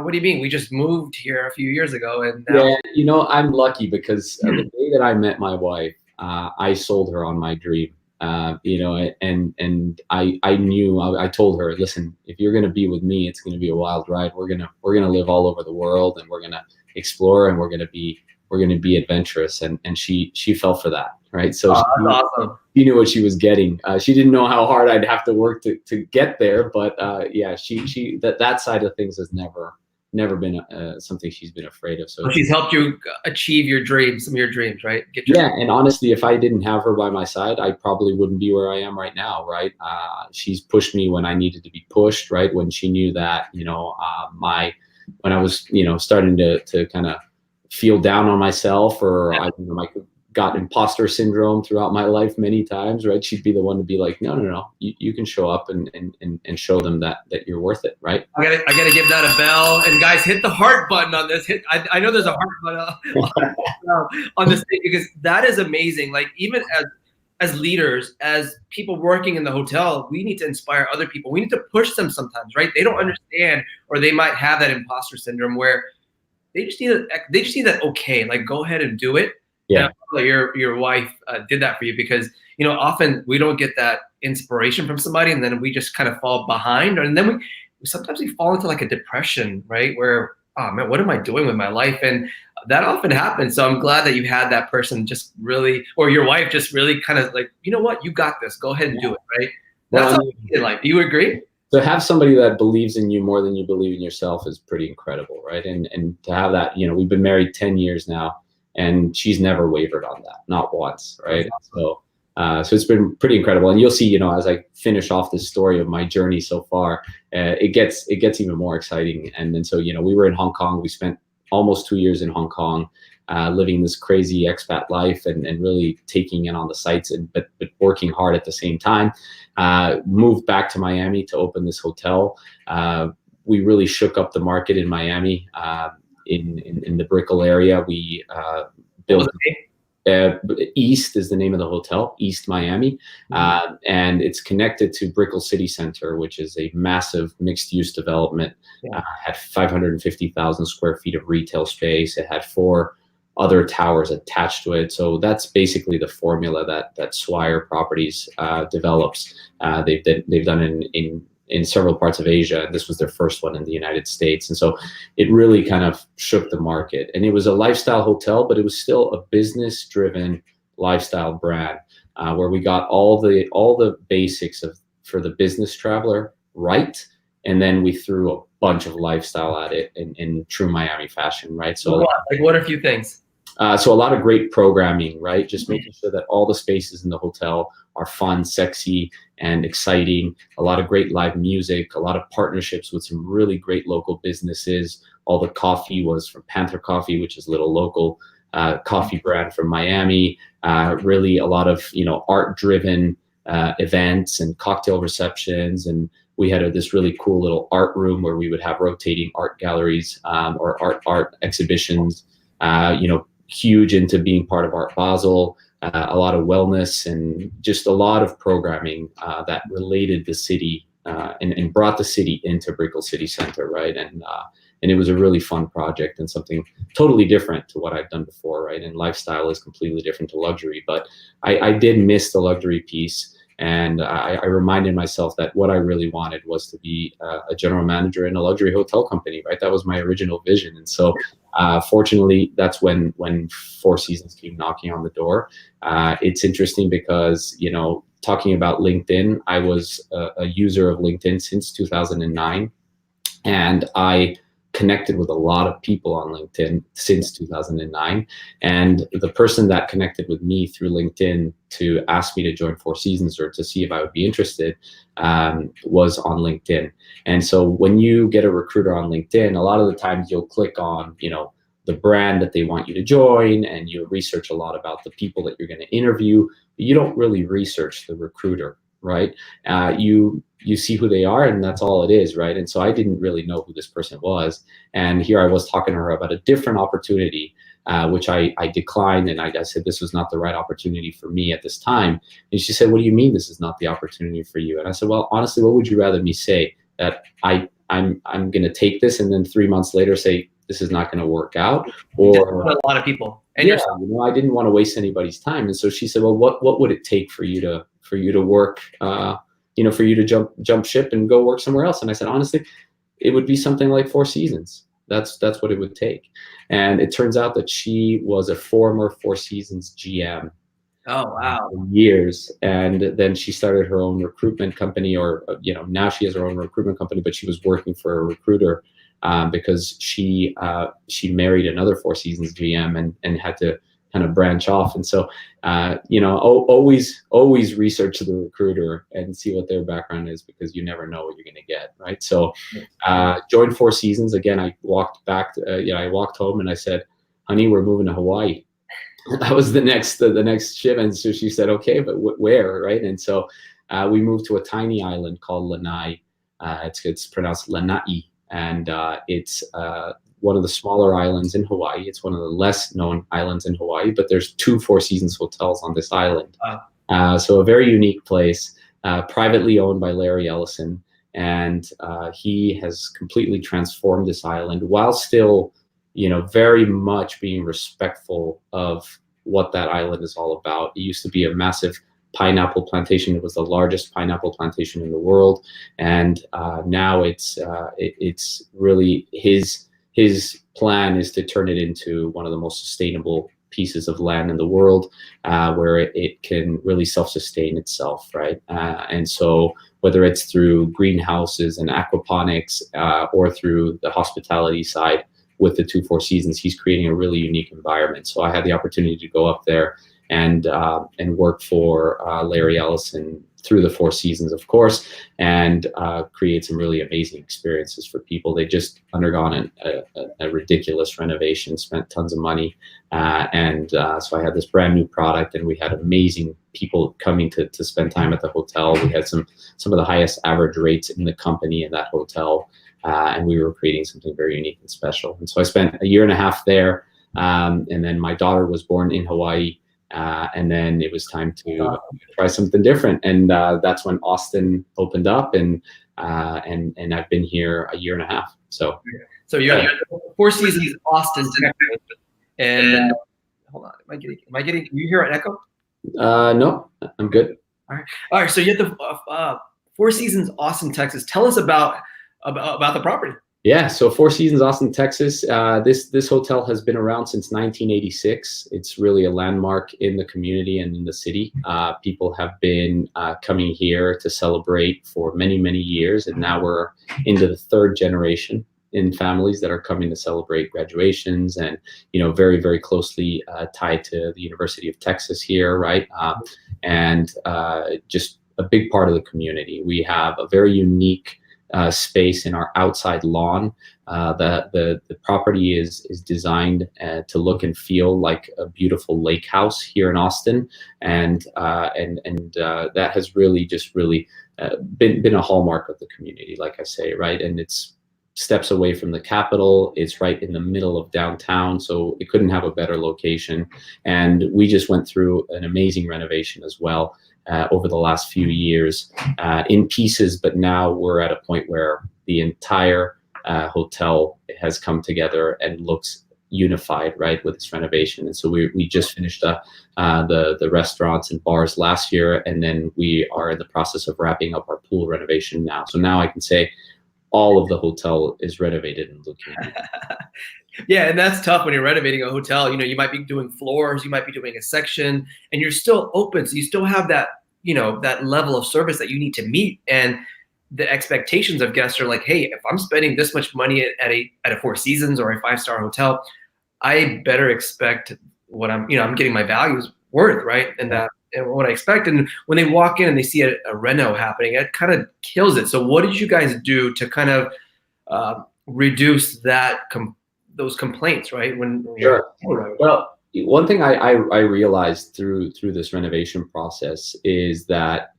"What do you mean? We just moved here a few years ago." And now I'm lucky because the day that I met my wife, I sold her on my dream. And I knew, I told her, "Listen, if you're going to be with me, it's going to be a wild ride. We're going to live all over the world, and we're going to explore, and we're going to be adventurous." And she fell for that, right? So that's awesome. She knew what she was getting. She didn't know how hard I'd have to work to get there, but she that side of things has never been something she's been afraid of. So she's helped you achieve your dreams, some of your dreams, right? And honestly, if I didn't have her by my side, I probably wouldn't be where I am right now, right? She's pushed me when I needed to be pushed, right? When she knew that, when I was, starting to kind of feel down on myself, or I got imposter syndrome throughout my life many times, right? She'd be the one to be like, no, you can show up and show them that you're worth it, right? I gotta give that a bell. And guys, hit the heart button on this. I know there's a heart button on this thing, because that is amazing. Like, even as leaders, as people working in the hotel, we need to inspire other people. We need to push them sometimes, right? They don't understand, or they might have that imposter syndrome where they just need that okay, like, go ahead and do it. Yeah. And your wife did that for you, because often we don't get that inspiration from somebody, and then we just kind of fall behind, and then sometimes we fall into like a depression, right? Where, oh man, what am I doing with my life? And that often happens. So I'm glad that you had that person just really, or your wife just really kind of like, you know what, you got this. Go ahead and do it, right? That's how in life. Do you agree? To have somebody that believes in you more than you believe in yourself is pretty incredible, right? And to have that, we've been married 10 years now, and she's never wavered on that, not once, right? So it's been pretty incredible. And you'll see, as I finish off this story of my journey so far, it gets even more exciting. And then so, we were in Hong Kong. We spent almost 2 years in Hong Kong, living this crazy expat life and really taking in on the sights, but working hard at the same time. Moved back to Miami to open this hotel. We really shook up the market in Miami. In the Brickell area, we built East is the name of the hotel, East Miami, and it's connected to Brickell City Center, which is a massive mixed-use development. Had 550,000 square feet of retail space. It had 4 other towers attached to it. So that's basically the formula that Swire Properties develops. They've done in several parts of Asia, and this was their first one in the United States. And so it really kind of shook the market. And it was a lifestyle hotel, but it was still a business-driven lifestyle brand, where we got all the basics for the business traveler right, and then we threw a bunch of lifestyle at it in true Miami fashion, right? So what are a few things? So a lot of great programming, right? Just making sure that all the spaces in the hotel are fun, sexy, and exciting. A lot of great live music, a lot of partnerships with some really great local businesses. All the coffee was from Panther Coffee, which is a little local coffee brand from Miami. Really a lot of, art-driven events and cocktail receptions. And we had this really cool little art room where we would have rotating art galleries or art exhibitions. Huge into being part of Art Basel, a lot of wellness, and just a lot of programming that related the city and brought the city into Brickell City Center, right? And it was a really fun project and something totally different to what I've done before, right? And lifestyle is completely different to luxury, but I did miss the luxury piece. And I reminded myself that what I really wanted was to be a general manager in a luxury hotel company, right? That was my original vision. And so fortunately, that's when Four Seasons came knocking on the door. It's interesting because, talking about LinkedIn, I was a user of LinkedIn since 2009. And I connected with a lot of people on LinkedIn since 2009. And the person that connected with me through LinkedIn to ask me to join Four Seasons or to see if I would be interested was on LinkedIn. And so when you get a recruiter on LinkedIn, a lot of the times you'll click on, the brand that they want you to join, and you research a lot about the people that you're going to interview, but you don't really research the recruiter, right? You see who they are, and that's all it is, right? And so I didn't really know who this person was. And here I was talking to her about a different opportunity, which I declined. And I said, this was not the right opportunity for me at this time. And she said, what do you mean this is not the opportunity for you? And I said, well, honestly, what would you rather me say? That I'm going to take this and then 3 months later say, this is not going to work out? Or a lot of people. And yeah, I didn't want to waste anybody's time. And so she said, well, what would it take for you to work, for you to jump ship and go work somewhere else? And I said, honestly, it would be something like Four Seasons. That's what it would take. And it turns out that she was a former Four Seasons GM. Oh, wow. For years. And then she started her own recruitment company, or, now she has her own recruitment company, but she was working for a recruiter because she married another Four Seasons GM and had to kind of branch off. And so, always research the recruiter and see what their background is, because you never know what you're going to get, right? So, joined Four Seasons. Again, I walked back, I walked home and I said, honey, we're moving to Hawaii. that was the next ship. And so she said, okay, but where, right? And so we moved to a tiny island called Lanai. It's pronounced Lanai, and it's one of the smaller islands in Hawaii. It's one of the less known islands in Hawaii, but there's 2 Four Seasons hotels on this island. So a very unique place, privately owned by Larry Ellison. And he has completely transformed this island while still, very much being respectful of what that island is all about. It used to be a massive pineapple plantation. It was the largest pineapple plantation in the world, and now it's really his plan is to turn it into one of the most sustainable pieces of land in the world, where it can really self-sustain itself, right? And so whether it's through greenhouses and aquaponics, or through the hospitality side with the 2 Four Seasons, he's creating a really unique environment. So I had the opportunity to go up there and work for Larry Ellison through the Four Seasons, of course, and create some really amazing experiences for people. They just undergone a ridiculous renovation, spent tons of money, and so I had this brand new product, and we had amazing people coming to spend time at the hotel. We had some of the highest average rates in the company in that hotel, and we were creating something very unique and special. And so I spent a year and a half there, and then my daughter was born in Hawaii. And then it was time to try something different, and that's when Austin opened up, and I've been here a year and a half. So you're at Four Seasons Austin, Texas, and hold on, am I getting? Can you hear an echo? No, I'm good. All right. So you're at the Four Seasons Austin, Texas. Tell us about the property. Yeah, so Four Seasons Austin, Texas. This hotel has been around since 1986. It's really a landmark in the community and in the city. People have been coming here to celebrate for many, many years, and now we're into the 3rd generation in families that are coming to celebrate graduations, and very, very closely tied to the University of Texas here, right? And just a big part of the community. We have a very unique space in our outside lawn. The property is designed to look and feel like a beautiful lake house here in Austin, and that has really been a hallmark of the community, like I say, right? And it's steps away from the Capitol. It's right in the middle of downtown, so it couldn't have a better location. And we just went through an amazing renovation as well. Over the last few years, in pieces, but now we're at a point where the entire hotel has come together and looks unified, right, with this renovation. And so we just finished the restaurants and bars last year, and then we are in the process of wrapping up our pool renovation now. So now I can say all of the hotel is renovated and looking good. Yeah, and that's tough when you're renovating a hotel. You might be doing floors, you might be doing a section, and you're still open. So you still have that, that level of service that you need to meet. And the expectations of guests are like, hey, if I'm spending this much money at a Four Seasons or a 5-star hotel, I better expect what I'm getting my values worth, right? And what I expect. And when they walk in and they see a reno happening, it kind of kills it. So what did you guys do to kind of reduce those complaints, right? Sure. Well, one thing I realized through this renovation process is that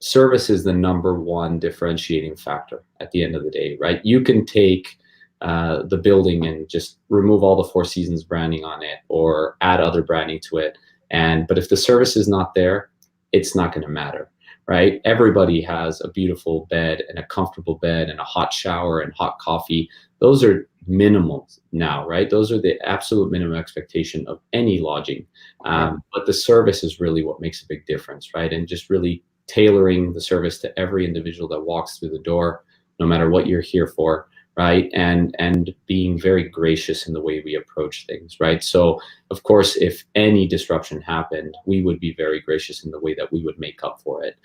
service is the #1 differentiating factor at the end of the day, right? You can take the building and just remove all the Four Seasons branding on it or add other branding to it, but if the service is not there, it's not going to matter, right? Everybody has a beautiful bed and a comfortable bed and a hot shower and hot coffee. Those are minimal now, right? Those are the absolute minimum expectation of any lodging. But the service is really what makes a big difference, right? And just really tailoring the service to every individual that walks through the door, no matter what you're here for, right? And being very gracious in the way we approach things, right? So of course, if any disruption happened, we would be very gracious in the way that we would make up for it.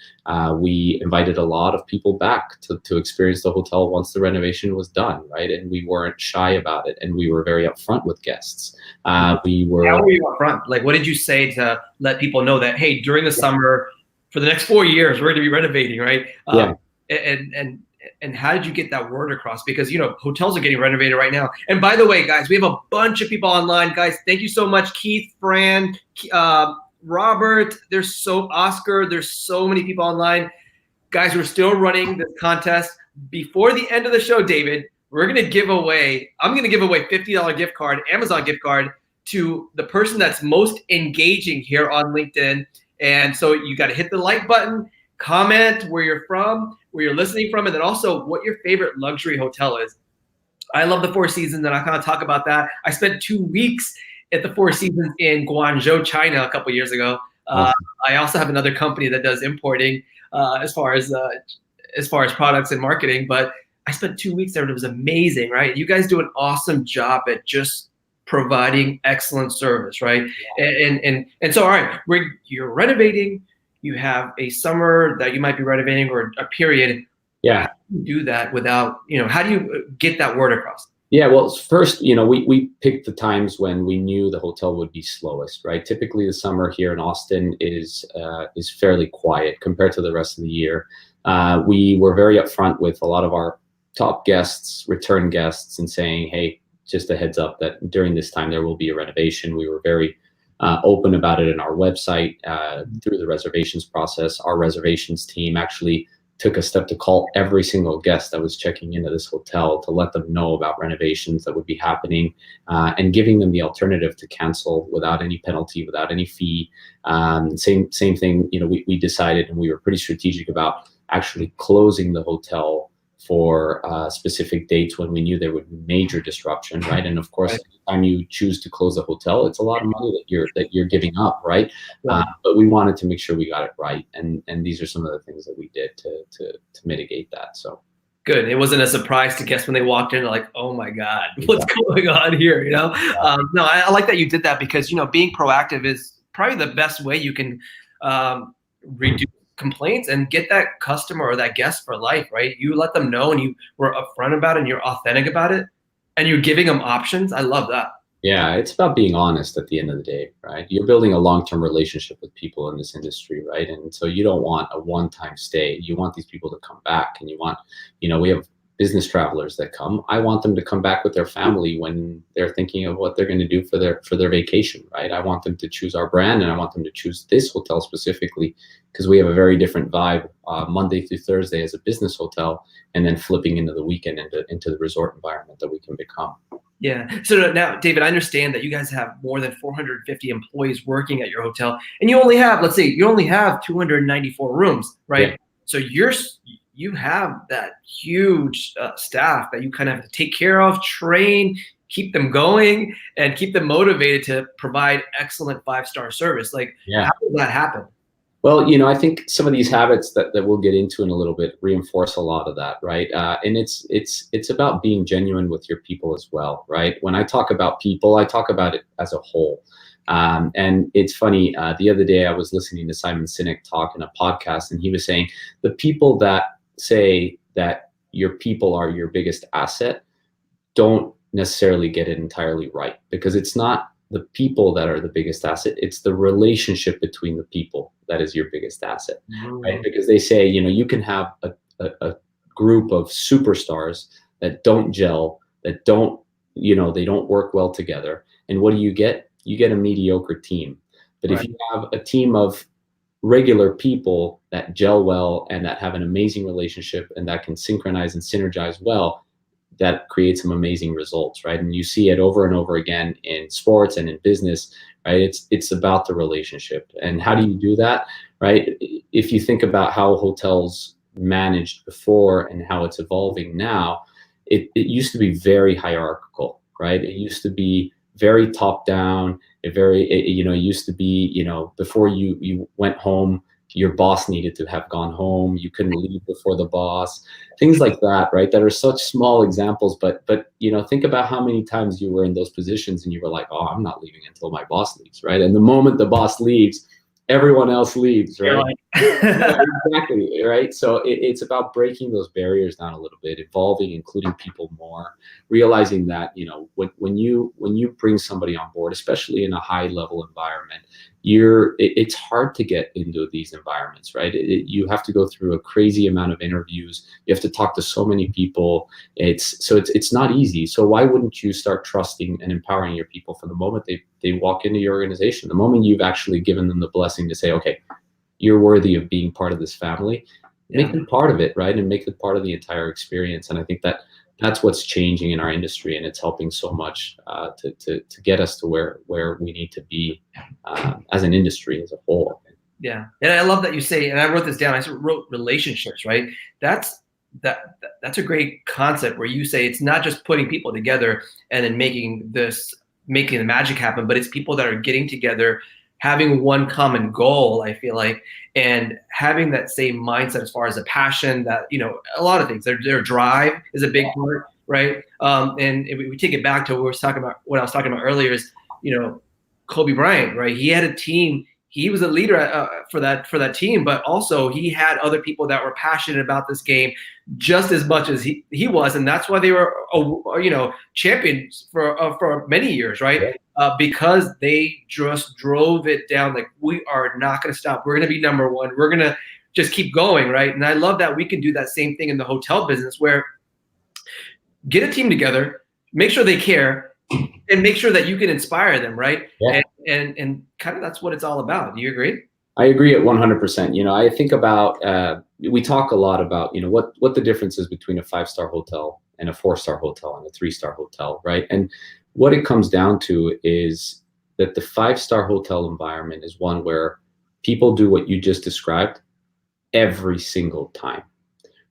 We invited a lot of people back to experience the hotel once the renovation was done, right? And we weren't shy about it, and we were very upfront with guests. How were you upfront? Like, what did you say to let people know that, hey, during the summer, for the next 4 years, we're going to be renovating, right? Yeah. And and how did you get that word across? Because, hotels are getting renovated right now. And by the way, guys, we have a bunch of people online. Guys, thank you so much. Keith, Fran, Robert, Oscar, there's so many people online. Guys, we're still running this contest. Before the end of the show, David, I'm going to give away $50 gift card, Amazon gift card, to the person that's most engaging here on LinkedIn. And so you got to hit the like button, comment where you're from, where you're listening from, and then also what your favorite luxury hotel is. I love the Four Seasons, and I kind of talk about that. I spent 2 weeks at the Four Seasons in Guangzhou, China, a couple years ago. I also have another company that does importing as far as products and marketing, but I spent 2 weeks there, and it was amazing, right? You guys do an awesome job at just providing excellent service, right? And so, all right, you're renovating. You have a summer that you might be renovating, or a period. Yeah. How do you do that without, how do you get that word across? Yeah, well, first, we picked the times when we knew the hotel would be slowest, right? Typically, the summer here in Austin is fairly quiet compared to the rest of the year. We were very upfront with a lot of our top guests, return guests, and saying, hey, just a heads up that during this time there will be a renovation. We were very open about it in our website through the reservations process. Our reservations team actually took a step to call every single guest that was checking into this hotel to let them know about renovations that would be happening, and giving them the alternative to cancel without any penalty, without any fee. Same thing, we decided, and we were pretty strategic about actually closing the hotel for specific dates when we knew there would be major disruption, right? And of course, anytime you choose to close a hotel, it's a lot of money that you're giving up, right? But we wanted to make sure we got it right, and these are some of the things that we did to mitigate that. So good. It wasn't a surprise to guests when they walked in, like, oh my God, what's going on here? No, I like that you did that, because being proactive is probably the best way you can reduce complaints and get that customer or that guest for life, right? You let them know, and you were upfront about it, and you're authentic about it, and you're giving them options. I love that. Yeah, it's about being honest at the end of the day, right? You're building a long-term relationship with people in this industry, right? And so you don't want a one-time stay. You want these people to come back, and you want, we have business travelers that come. I want them to come back with their family when they're thinking of what they're going to do for their vacation, right? I want them to choose our brand, and I want them to choose this hotel specifically, because we have a very different vibe Monday through Thursday as a business hotel, and then flipping into the weekend into the resort environment that we can become. Yeah. So now, David, I understand that you guys have more than 450 employees working at your hotel, and you only have, let's say, 294 rooms, right? Yeah. So you have that huge staff that you kind of have to take care of, train, keep them going, and keep them motivated to provide excellent 5-star service. Like, how does that happen? Well, I think some of these habits that we'll get into in a little bit reinforce a lot of that, right? And it's about being genuine with your people as well, right? When I talk about people, I talk about it as a whole. And it's funny, the other day I was listening to Simon Sinek talk in a podcast, and he was saying the people that say that your people are your biggest asset don't necessarily get it entirely right, because it's not the people that are the biggest asset, it's the relationship between the people that is your biggest asset, right? Because they say, you can have a group of superstars that don't gel, that don't, they don't work well together. And what do you get? You get a mediocre team. But if you have a team of regular people that gel well and that have an amazing relationship and that can synchronize and synergize well, that creates some amazing results, right? And you see it over and over again in sports and in business, right? It's about the relationship. And how do you do that, right? If you think about how hotels managed before and how it's evolving now, it used to be very hierarchical, right? It used to be very top down. It used to be, before you went home, your boss needed to have gone home. You couldn't leave before the boss. Things like that, right? That are such small examples, but think about how many times you were in those positions and you were like, oh, I'm not leaving until my boss leaves, right? And the moment the boss leaves, everyone else leaves, right? Yeah, exactly, right? So it's about breaking those barriers down a little bit, evolving, including people more, realizing that, when you bring somebody on board, especially in a high level environment, it's hard to get into these environments, right? You have to go through a crazy amount of interviews. You have to talk to so many people. It's not easy. So why wouldn't you start trusting and empowering your people from the moment they walk into your organization, the moment you've actually given them the blessing to say, okay, you're worthy of being part of this family, make them part of it, right? And make them part of the entire experience. And I think that's what's changing in our industry, and it's helping so much to get us to where we need to be as an industry as a whole. Yeah, and I love that you say, and I wrote this down. I wrote relationships, right? That's a great concept where you say it's not just putting people together and then making the magic happen, but it's people that are getting together, having one common goal, I feel like, and having that same mindset as far as a passion that, a lot of things, their drive is a big part, right? And if we take it back to what I was talking about earlier is, Kobe Bryant, right? He had a team. He was a leader for that team, but also he had other people that were passionate about this game just as much as he was, and that's why they were champions for many years, right? Because they just drove it down. Like, we are not going to stop. We're going to be number one. We're going to just keep going, right? And I love that we can do that same thing in the hotel business, where get a team together, make sure they care, and make sure that you can inspire them, right? Yeah. And kind of that's what it's all about. Do you agree? I agree at 100%. I think about, we talk a lot about, what the difference is between a 5-star hotel and a 4-star hotel and a 3-star hotel, right? And what it comes down to is that the 5-star hotel environment is one where people do what you just described every single time,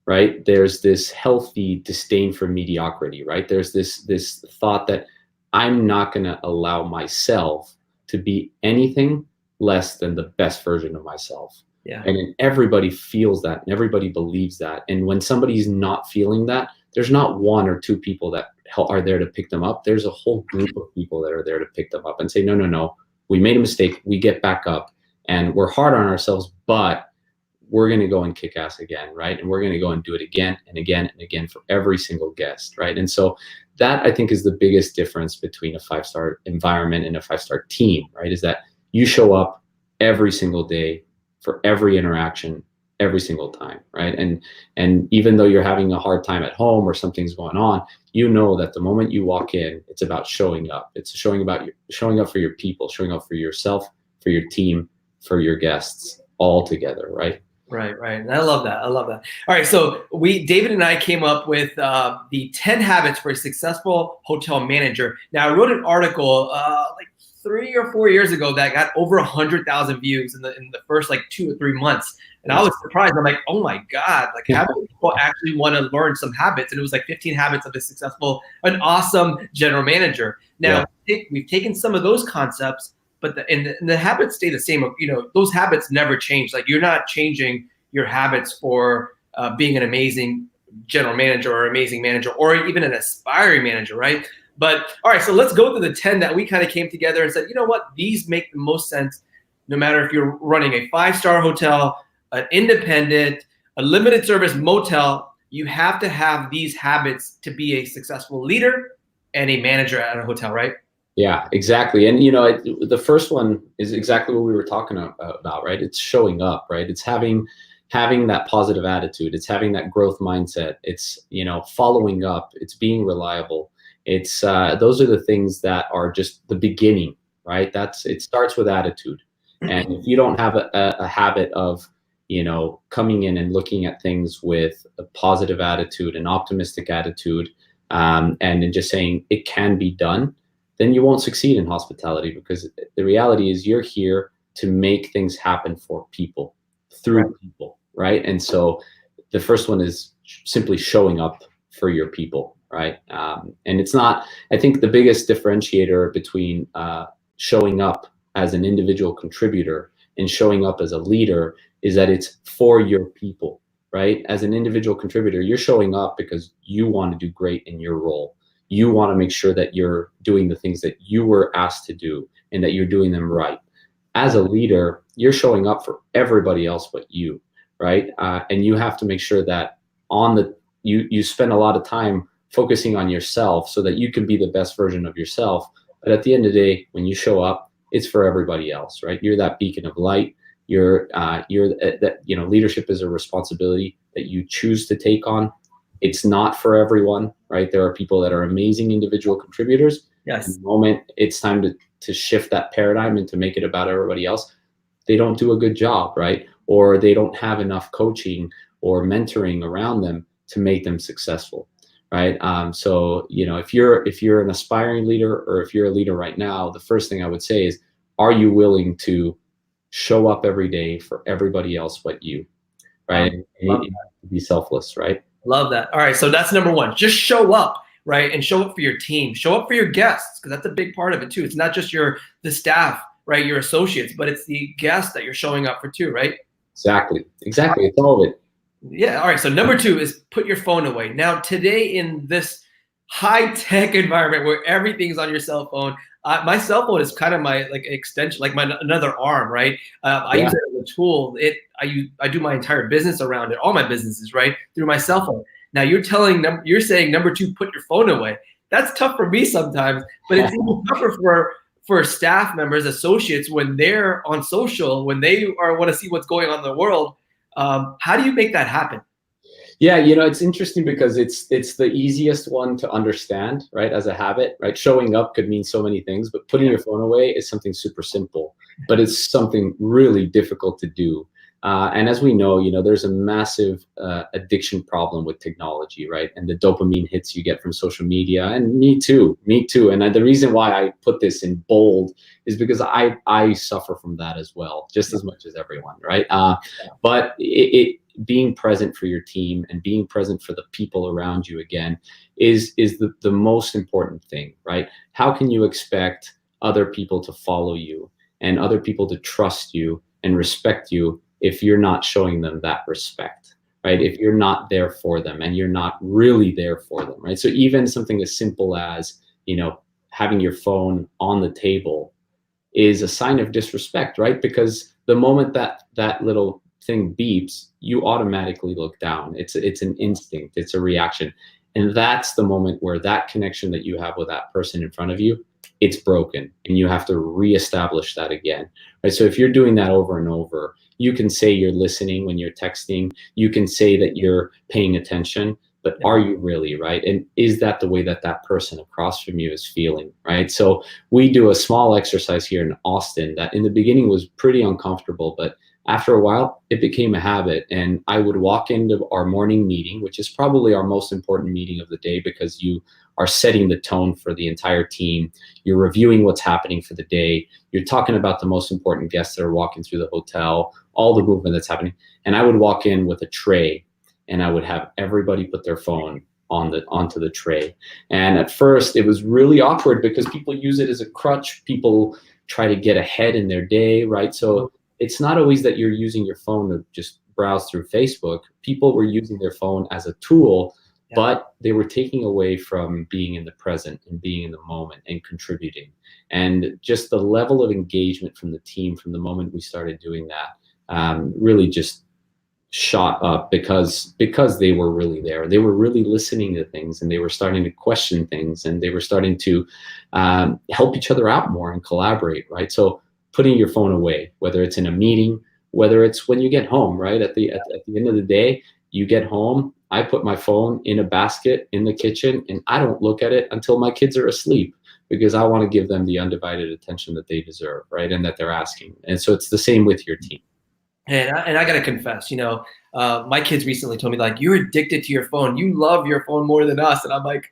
right? There's this healthy disdain for mediocrity, right? There's this thought that I'm not going to allow myself to be anything less than the best version of myself. Yeah. And everybody feels that, and everybody believes that. And when somebody's not feeling that, there's not one or two people that are there to pick them up. There's a whole group of people that are there to pick them up and say, no, we made a mistake. We get back up, and we're hard on ourselves, but we're going to go and kick ass again, right? And we're going to go and do it again and again and again for every single guest, right? And so that, I think, is the biggest difference between a 5-star environment and a 5-star team, right? Is that you show up every single day for every interaction, every single time, right? And even though you're having a hard time at home or something's going on, you know that the moment you walk in, it's about showing up. It's showing up for your people, showing up for yourself, for your team, for your guests, all together, right? Right. And I love that. All right. So David and I came up with the 10 habits for a successful hotel manager. Now, I wrote an article like 3 or 4 years ago that got over 100,000 views in the first like 2 or 3 months. And I was surprised. I'm like, oh my God, like how many people actually want to learn some habits? And it was like 15 habits of an awesome general manager. Now, we've taken some of those concepts, but the habits stay the same. Those habits never change. Like, you're not changing your habits for being an amazing general manager or amazing manager or even an aspiring manager, right? But all right, so let's go to the 10 that we kind of came together and said, you know what, these make the most sense no matter if you're running a 5-star hotel, an independent, a limited service motel. You have to have these habits to be a successful leader and a manager at a hotel, right? Yeah, exactly. And, the first one is exactly what we were talking about, right? It's showing up, right? It's having that positive attitude. It's having that growth mindset. It's, following up. It's being reliable. It's those are the things that are just the beginning, right? It starts with attitude. And if you don't have a habit of, coming in and looking at things with a positive attitude, an optimistic attitude, and then just saying it can be done, then you won't succeed in hospitality, because the reality is you're here to make things happen for people, through people, right? And so the first one is simply showing up for your people, right? And it's not, I think the biggest differentiator between showing up as an individual contributor and showing up as a leader is that it's for your people, right? As an individual contributor, you're showing up because you want to do great in your role. You want to make sure that you're doing the things that you were asked to do and that you're doing them right. As a leader, you're showing up for everybody else but you, right? And you have to make sure that you spend a lot of time focusing on yourself so that you can be the best version of yourself. But at the end of the day, when you show up, it's for everybody else, right? You're that beacon of light. You're that, you know, leadership is a responsibility that you choose to take on. It's not for everyone, right? There are people that are amazing individual contributors. Yes. The moment it's time to shift that paradigm and to make it about everybody else, they don't do a good job, right? Or they don't have enough coaching or mentoring around them to make them successful, right? So, you know, if you're an aspiring leader, or if you're a leader right now, the first thing I would say is, are you willing to show up every day for everybody else but you, right? And be selfless, right? Love that. All right, so that's number one. Just show up, right? And show up for your team. Show up for your guests, because that's a big part of it too. It's not just the staff, right? Your associates, but it's the guests that you're showing up for too, right? Exactly. It's all of it. Yeah. All right. So number two is put your phone away. Now, today in this high-tech environment where everything's on your cell phone, my cell phone is kind of my like extension, like my another arm, right? I use it as a tool. I do my entire business around it, all my businesses, right, through my cell phone. Now you're saying number two, put your phone away. That's tough for me sometimes, but it's even tougher for staff members, associates, when they're on social, when they want to see what's going on in the world. How do you make that happen? Yeah, you know, it's interesting because it's the easiest one to understand, right? As a habit, right? Showing up could mean so many things, but putting your phone away is something super simple, but it's something really difficult to do. And as we know, you know, there's a massive addiction problem with technology, right? And the dopamine hits you get from social media, and me too. And the reason why I put this in bold is because I suffer from that as well, just as much as everyone, right? But being present for your team and being present for the people around you, again, is the most important thing, right? How can you expect other people to follow you and other people to trust you and respect you if you're not showing them that respect, right? If you're not there for them and you're not really there for them, right? So even something as simple as, you know, having your phone on the table is a sign of disrespect, right? Because the moment that little thing beeps, you automatically look down. It's an instinct, it's a reaction. And that's the moment where that connection that you have with that person in front of you, it's broken, and you have to reestablish that again, right? So if you're doing that over and over, you can say you're listening when you're texting, you can say that you're paying attention, but are you really, right? And is that the way that that person across from you is feeling, right? So we do a small exercise here in Austin that in the beginning was pretty uncomfortable, but after a while, it became a habit. And I would walk into our morning meeting, which is probably our most important meeting of the day, because you are setting the tone for the entire team. You're reviewing what's happening for the day. You're talking about the most important guests that are walking through the hotel, all the movement that's happening. And I would walk in with a tray, and I would have everybody put their phone onto the tray. And at first, it was really awkward because people use it as a crutch. People try to get ahead in their day, right? So it's not always that you're using your phone to just browse through Facebook. People were using their phone as a tool, but they were taking away from being in the present and being in the moment and contributing. And just the level of engagement from the team from the moment we started doing that really just shot up because they were really there. They were really listening to things, and they were starting to question things, and they were starting to help each other out more and collaborate, right? So putting your phone away, whether it's in a meeting, whether it's when you get home, right? At the end of the day, you get home, I put my phone in a basket in the kitchen, and I don't look at it until my kids are asleep, because I want to give them the undivided attention that they deserve, right? And that they're asking. And so it's the same with your team. And I got to confess, you know, my kids recently told me, like, you're addicted to your phone. You love your phone more than us. And I'm like,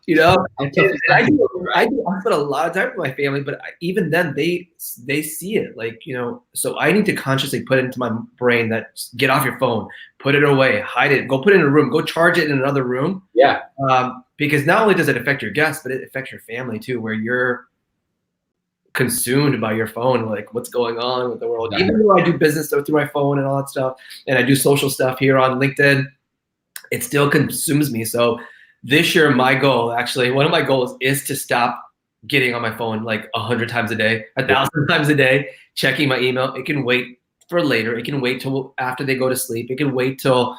you know, I spend a lot of time with my family, but even then they see it, like, you know, so I need to consciously put it into my brain that get off your phone, put it away, hide it, go put it in a room, go charge it in another room. Yeah. Because not only does it affect your guests, but it affects your family too, where you're consumed by your phone, like what's going on with the world. Yeah. Even though I do business through my phone and all that stuff, and I do social stuff here on LinkedIn, it still consumes me. So this year, my goal, actually, one of my goals is to stop getting on my phone like 100 times a day, 1,000 times a day, checking my email. It can wait for later. It can wait till after they go to sleep. It can wait till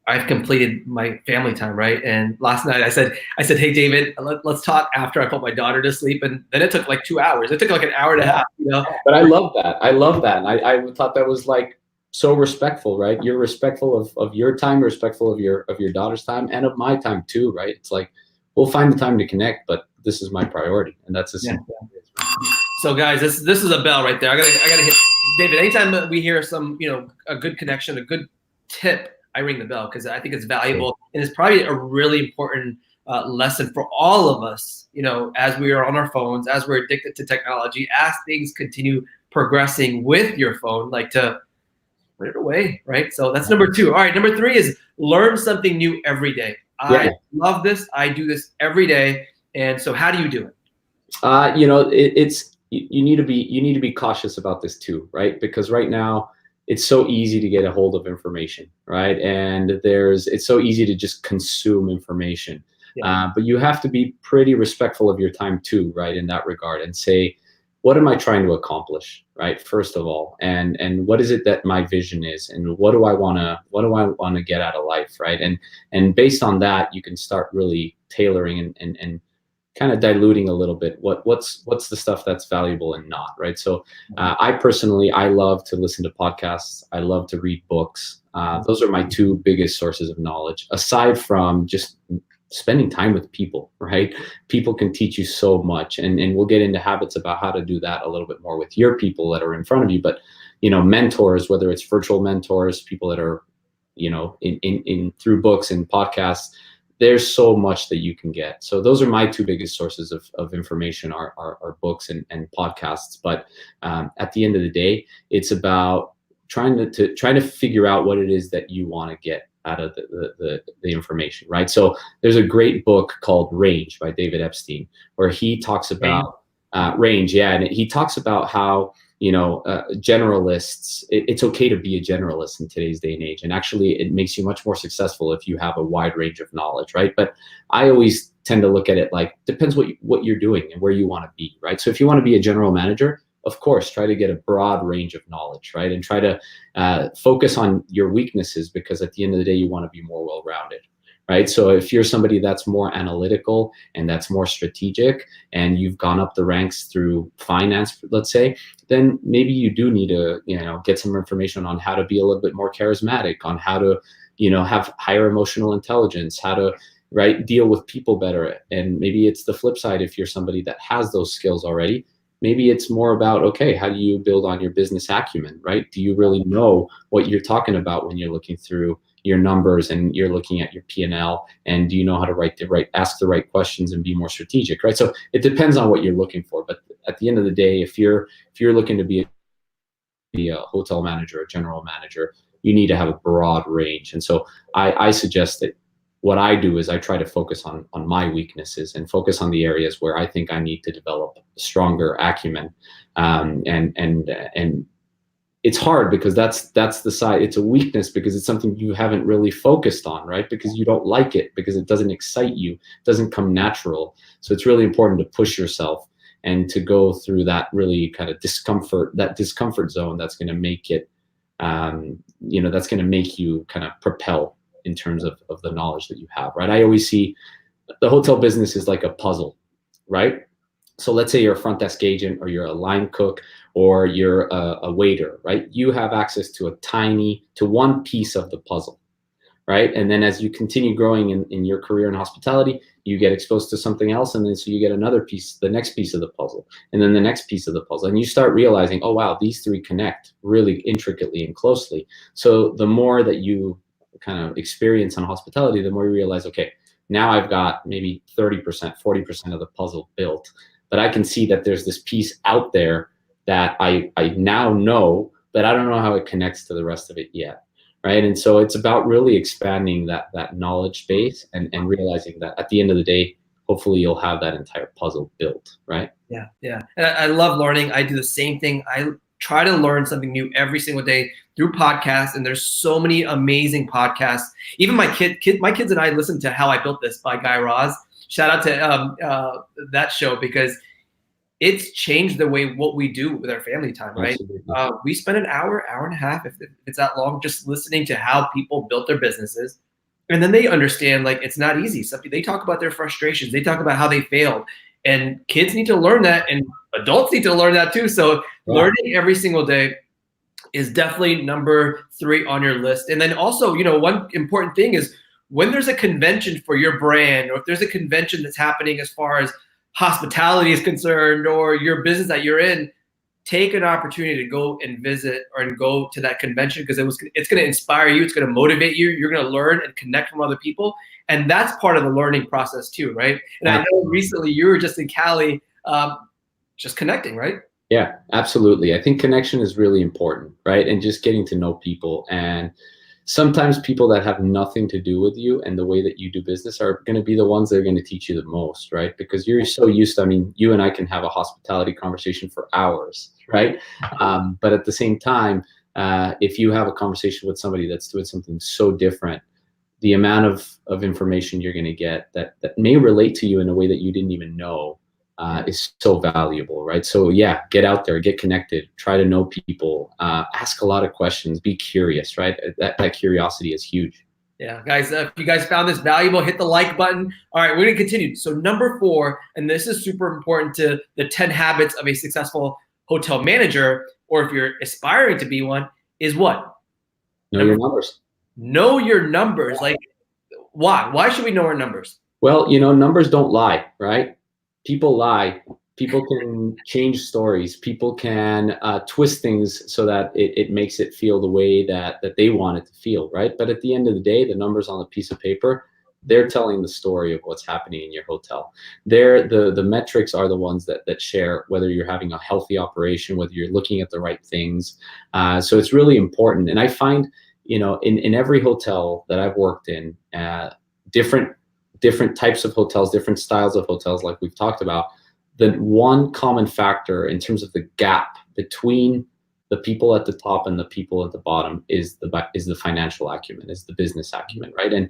I've completed my family time, right? And last night I said, hey, David, let's talk after I put my daughter to sleep. And then it took like 2 hours. It took like an hour and a half, you know? But I love that. I love that. And I thought that was like so respectful, right? You're respectful of your time, respectful of your daughter's time and of my time too, right? It's like, we'll find the time to connect, but this is my priority. And that's a simple. So guys, this is a bell right there. I gotta hit David. Anytime that we hear some, a good connection, a good tip, I ring the bell because I think it's valuable and it's probably a really important lesson for all of us. As we are on our phones, as we're addicted to technology, as things continue progressing with your phone, like to put it away, right? So that's number 2. All right, number 3 is learn something new every day. I love this. I do this every day. And so, how do you do it? You need to be cautious about this too, right? Because right now it's so easy to get a hold of information, right? And it's so easy to just consume information. But you have to be pretty respectful of your time too, right? In that regard, and say, what am I trying to accomplish, right? First of all, and what is it that my vision is, and what do I want to get out of life, right? And based on that, you can start really tailoring and kind of diluting a little bit what's the stuff that's valuable and not, right? So I personally, I love to listen to podcasts. I love to read books. Those are my 2 biggest sources of knowledge, aside from just spending time with people, right? People can teach you so much, and we'll get into habits about how to do that a little bit more with your people that are in front of you. But mentors, whether it's virtual mentors, people that are in through books and podcasts, there's so much that you can get. So those are my 2 biggest sources of information are books and podcasts. But at the end of the day, it's about trying to figure out what it is that you want to get out of the information, right? So there's a great book called Range by David Epstein, where he talks about range. Yeah. And he talks about how, generalists, it's okay to be a generalist in today's day and age. And actually it makes you much more successful if you have a wide range of knowledge, right? But I always tend to look at it like, depends what you're doing and where you want to be, right? So if you want to be a general manager, of course, try to get a broad range of knowledge, right? And try to focus on your weaknesses, because at the end of the day, you want to be more well-rounded, right? So if you're somebody that's more analytical and that's more strategic, and you've gone up the ranks through finance, let's say, then maybe you do need to, get some information on how to be a little bit more charismatic, on how to, have higher emotional intelligence, how to, right, deal with people better. And maybe it's the flip side. If you're somebody that has those skills already, maybe it's more about, okay, how do you build on your business acumen, right? Do you really know what you're talking about when you're looking through your numbers and you're looking at your P&L, and do you know how to ask the right questions and be more strategic, right? So it depends on what you're looking for. But at the end of the day, if you're looking to be a hotel manager, a general manager, you need to have a broad range. And so I suggest that what I do is I try to focus on my weaknesses and focus on the areas where I think I need to develop stronger acumen. And it's hard because that's the side. It's a weakness because it's something you haven't really focused on, right? Because you don't like it, because it doesn't excite you, it doesn't come natural. So it's really important to push yourself and to go through that really kind of discomfort zone that's going to make it, that's going to make you kind of propel in terms of the knowledge that you have, right? I always see the hotel business is like a puzzle, right? So let's say you're a front desk agent, or you're a line cook, or you're a waiter, right? You have access to one piece of the puzzle, right? And then as you continue growing in your career in hospitality, you get exposed to something else. And then so you get another piece, the next piece of the puzzle, and then the next piece of the puzzle. And you start realizing, oh, wow, these 3 connect really intricately and closely. So the more that you kind of experience on hospitality, the more you realize, okay, now I've got maybe 30%, 40% of the puzzle built, but I can see that there's this piece out there that I now know, but I don't know how it connects to the rest of it yet, right? And so it's about really expanding that knowledge base and realizing that at the end of the day, hopefully you'll have that entire puzzle built, right? Yeah. And I love learning. I do the same thing. I try to learn something new every single day through podcasts, and there's so many amazing podcasts. Even my kids and I listen to How I Built This by Guy Raz. Shout out to that show, because it's changed the way what we do with our family time, right? We spend an hour and a half, if it's that long, just listening to how people built their businesses, And then they understand like it's not easy. They talk about their frustrations. They talk about how they failed. And kids need to learn that, and adults need to learn that too. So learning every single day is definitely number 3 on your list. And then also, one important thing is when there's a convention for your brand, or if there's a convention that's happening as far as hospitality is concerned, or your business that you're in, take an opportunity to go and visit and go to that convention, because it's going to inspire you. It's going to motivate you. You're going to learn and connect from other people. And that's part of the learning process too, right? And I know recently you were just in Cali, just connecting, right? Yeah, absolutely. I think connection is really important, right? And just getting to know people. And sometimes people that have nothing to do with you and the way that you do business are going to be the ones that are going to teach you the most, right? Because you're so used to, I mean, you and I can have a hospitality conversation for hours, right? But at the same time, if you have a conversation with somebody that's doing something so different, the amount of information you're going to get that may relate to you in a way that you didn't even know is so valuable, right? So yeah, get out there, get connected, try to know people, ask a lot of questions, be curious, right? That curiosity is huge. Yeah, guys, if you guys found this valuable, hit the like button. All right, we're going to continue. So number 4, and this is super important to the 10 habits of a successful hotel manager, or if you're aspiring to be one, is what? Know your numbers. Know your numbers. Like, why? Why should we know our numbers? Well, numbers don't lie, right? People lie. People can change stories. People can twist things so that it makes it feel the way that they want it to feel, right? But at the end of the day, the numbers on the piece of paper, they're telling the story of what's happening in your hotel. The metrics are the ones that share whether you're having a healthy operation, whether you're looking at the right things. So it's really important. And I find, in every hotel that I've worked in, different types of hotels, different styles of hotels, like we've talked about, the one common factor in terms of the gap between the people at the top and the people at the bottom is the financial acumen, is the business acumen, right? And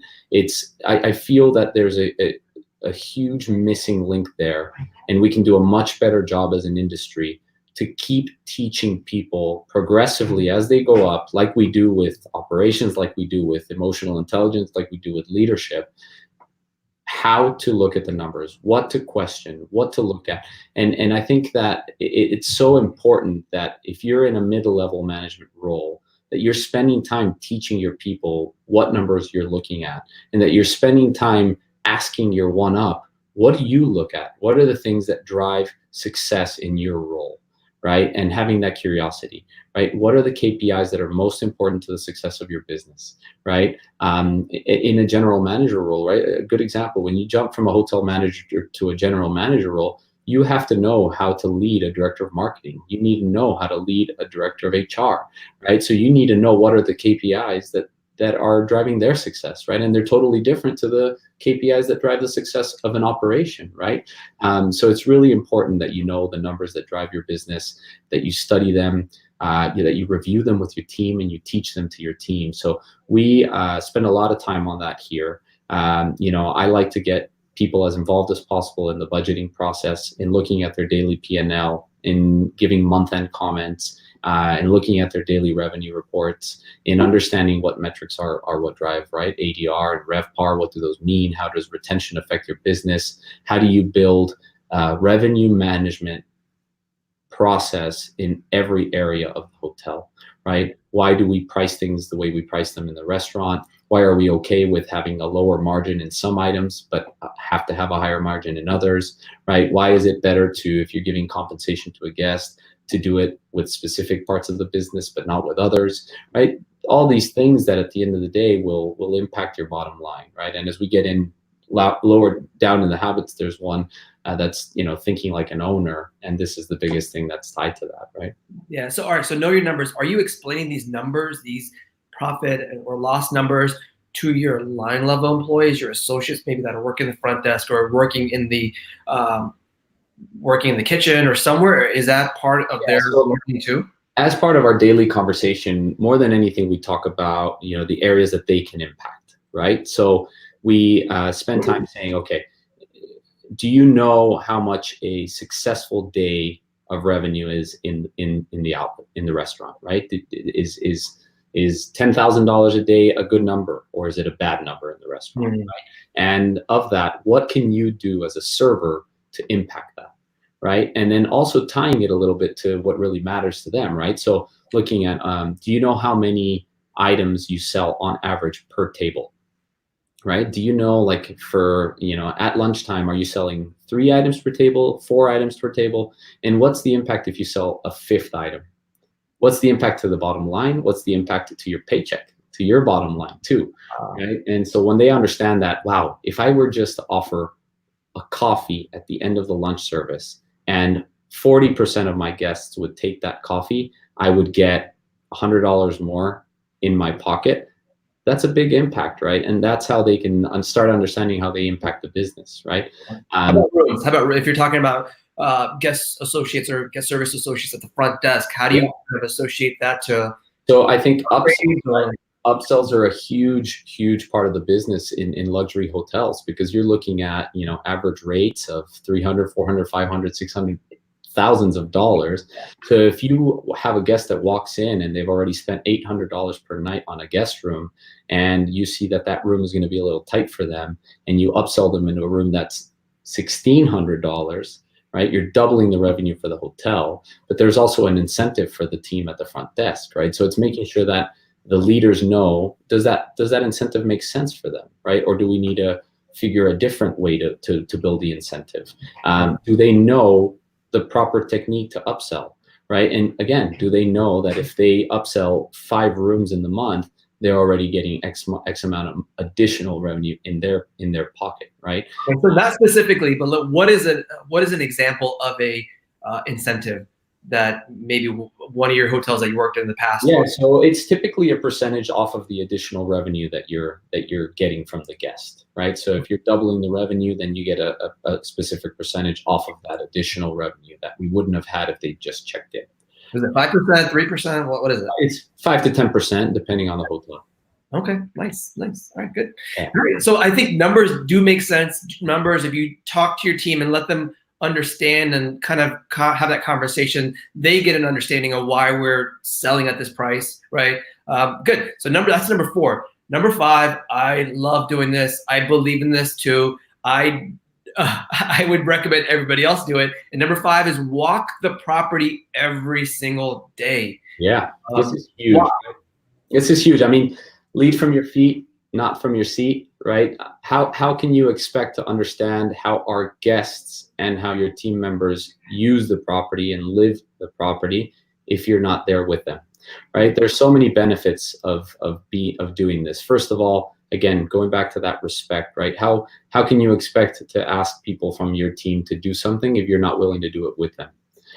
I feel that there's a huge missing link there, and we can do a much better job as an industry to keep teaching people progressively as they go up, like we do with operations, like we do with emotional intelligence, like we do with leadership, how to look at the numbers, what to question, what to look at. And I think that it's so important that if you're in a middle-level management role, that you're spending time teaching your people what numbers you're looking at, and that you're spending time asking your one-up, what do you look at? What are the things that drive success in your role, right? And having that curiosity, right? What are the KPIs that are most important to the success of your business, right? In a general manager role, right? A good example, when you jump from a hotel manager to a general manager role, you have to know how to lead a director of marketing. You need to know how to lead a director of HR, right? So you need to know what are the KPIs that are driving their success, right? And they're totally different to the KPIs that drive the success of an operation, right? So it's really important that you know the numbers that drive your business, that you study them, that you review them with your team, and you teach them to your team. So we spend a lot of time on that here. I like to get people as involved as possible in the budgeting process, in looking at their daily P&L, in giving month-end comments, and looking at their daily revenue reports, in understanding what metrics are what drive, right? ADR and RevPAR, what do those mean? How does retention affect your business? How do you build revenue management process in every area of the hotel, right? Why do we price things the way we price them in the restaurant? Why are we okay with having a lower margin in some items, but have to have a higher margin in others, right? Why is it better to, if you're giving compensation to a guest, to do it with specific parts of the business, but not with others, right? All these things that at the end of the day will impact your bottom line, right? And as we get in lower down in the habits, there's one that's thinking like an owner, and this is the biggest thing that's tied to that, right? Yeah. So all right. So know your numbers. Are you explaining these numbers, these profit or loss numbers, to your line level employees, your associates, maybe that are working the front desk or working in the kitchen or somewhere? Is that part of their learning too? As part of our daily conversation, more than anything, we talk about the areas that they can impact, right? So we spend time saying, okay, do you know how much a successful day of revenue is in the outlet, in the restaurant, right? Is is $10,000 a day a good number, or is it a bad number in the restaurant? Right? And of that, what can you do as a server to impact that, right? And then also tying it a little bit to what really matters to them, right? So looking at, do you know how many items you sell on average per table, right? Do you know, like, for, at lunchtime, are you selling 3 items per table, 4 items per table? And what's the impact if you sell a 5th item? What's the impact to the bottom line? What's the impact to your paycheck, to your bottom line too, right? And so when they understand that, wow, if I were just to offer a coffee at the end of the lunch service and 40% of my guests would take that coffee, I would get $100 more in my pocket. That's a big impact, right? And that's how they can start understanding how they impact the business, right? How about rooms? How about if you're talking about guest associates or guest service associates at the front desk? How do you kind of associate that to? So I think upsells are a huge part of the business in luxury hotels, because you're looking at, average rates of 300, 400, 500, 600, thousands of dollars. So if you have a guest that walks in and they've already spent $800 per night on a guest room, and you see that that room is going to be a little tight for them, and you upsell them into a room that's $1,600, right? You're doubling the revenue for the hotel, but there's also an incentive for the team at the front desk, right? So it's making sure that the leaders know, does that incentive make sense for them, right? Or do we need to figure a different way to build the incentive? Do they know the proper technique to upsell, right? And again, do they know that if they upsell 5 rooms in the month, they're already getting X amount of additional revenue in their pocket, right? And so not specifically, but look, what is an example of a incentive that maybe one of your hotels that you worked in the past? Yeah, so it's typically a percentage off of the additional revenue that you're getting from the guest, right? So if you're doubling the revenue, then you get a specific percentage off of that additional revenue that we wouldn't have had if they just checked in. Is it 5%, 3%? What is it? It's 5 to 10%, depending on the hotel. Okay, nice. All right, good. Yeah. All right, so I think numbers do make sense. Numbers, if you talk to your team and let them understand and kind of have that conversation, they get an understanding of why we're selling at this price, right? Good. So that's number 4. Number 5, I love doing this. I believe in this too. I would recommend everybody else do it. And number 5 is walk the property every single day. Yeah, this is huge. Wow. This is huge. I mean, lead from your feet, not from your seat, right? How can you expect to understand how our guests and how your team members use the property and live the property if you're not there with them, right? There's so many benefits of doing this. First of all, again, going back to that respect, right? How can you expect to ask people from your team to do something if you're not willing to do it with them,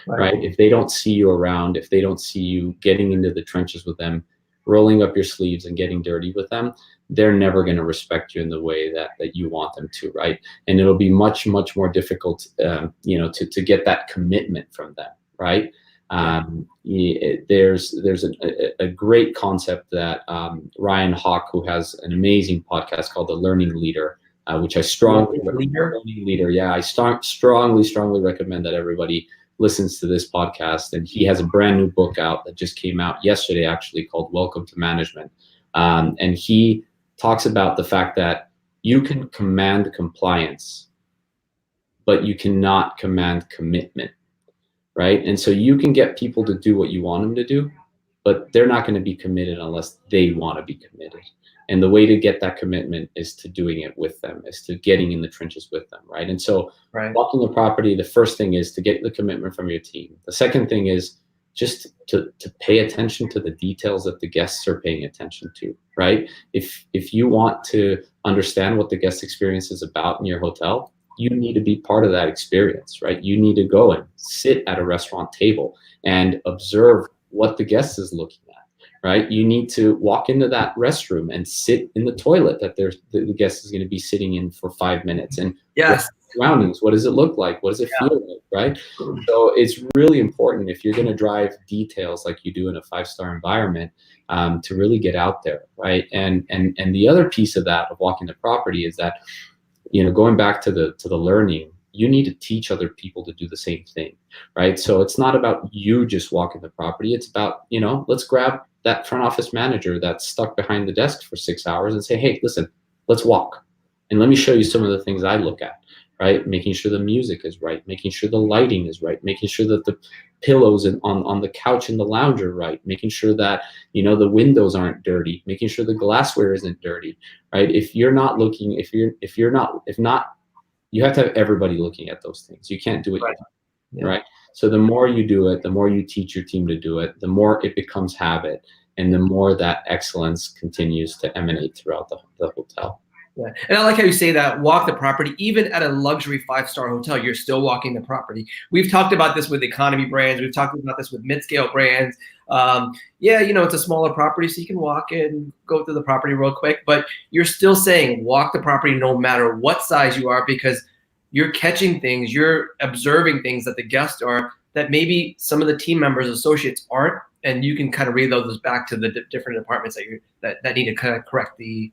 right? If they don't see you around, if they don't see you getting into the trenches with them, rolling up your sleeves and getting dirty with them, they're never going to respect you in the way that you want them to, right? And it'll be much more difficult, to get that commitment from them, right? There's a great concept that Ryan Hawk, who has an amazing podcast called The Learning Leader, which I strongly strongly recommend that everybody listens to this podcast. And he has a brand new book out that just came out yesterday, actually, called Welcome to Management. And he talks about the fact that you can command compliance, but you cannot command commitment, right? And so you can get people to do what you want them to do, but they're not going to be committed unless they want to be committed. And the way to get that commitment is to doing it with them, is to getting in the trenches with them, right? And so walking the property, the first thing is to get the commitment from your team. The second thing is just to pay attention to the details that the guests are paying attention to, right? If you want to understand what the guest experience is about in your hotel, you need to be part of that experience, right? You need to go and sit at a restaurant table and observe what the guest is looking at, right? You need to walk into that restroom and sit in the toilet that the guest is going to be sitting in for 5 minutes. And surroundings, what does it look like? What does it feel like, right? So it's really important, if you're going to drive details like you do in a 5-star environment, to really get out there, right? And the other piece of that, of walking the property, is that, going back to the learning, you need to teach other people to do the same thing, right? So it's not about you just walking the property. It's about, let's grab that front office manager that's stuck behind the desk for 6 hours and say, hey, listen, let's walk. And let me show you some of the things I look at, right? Making sure the music is right, making sure the lighting is right, making sure that the pillows on the couch in the lounge are right, making sure that, the windows aren't dirty, making sure the glassware isn't dirty, right? If not, you have to have everybody looking at those things. You can't do it, right? So the more you do it, the more you teach your team to do it, the more it becomes habit, and the more that excellence continues to emanate throughout the hotel. Yeah. And I like how you say that, walk the property. Even at a luxury 5-star hotel, you're still walking the property. We've talked about this with economy brands. We've talked about this with mid-scale brands. It's a smaller property, so you can walk and go through the property real quick. But you're still saying walk the property no matter what size you are, because you're catching things, you're observing things that the guests are, that maybe some of the team members, associates aren't, and you can kind of relay those back to the different departments that need to kind of correct the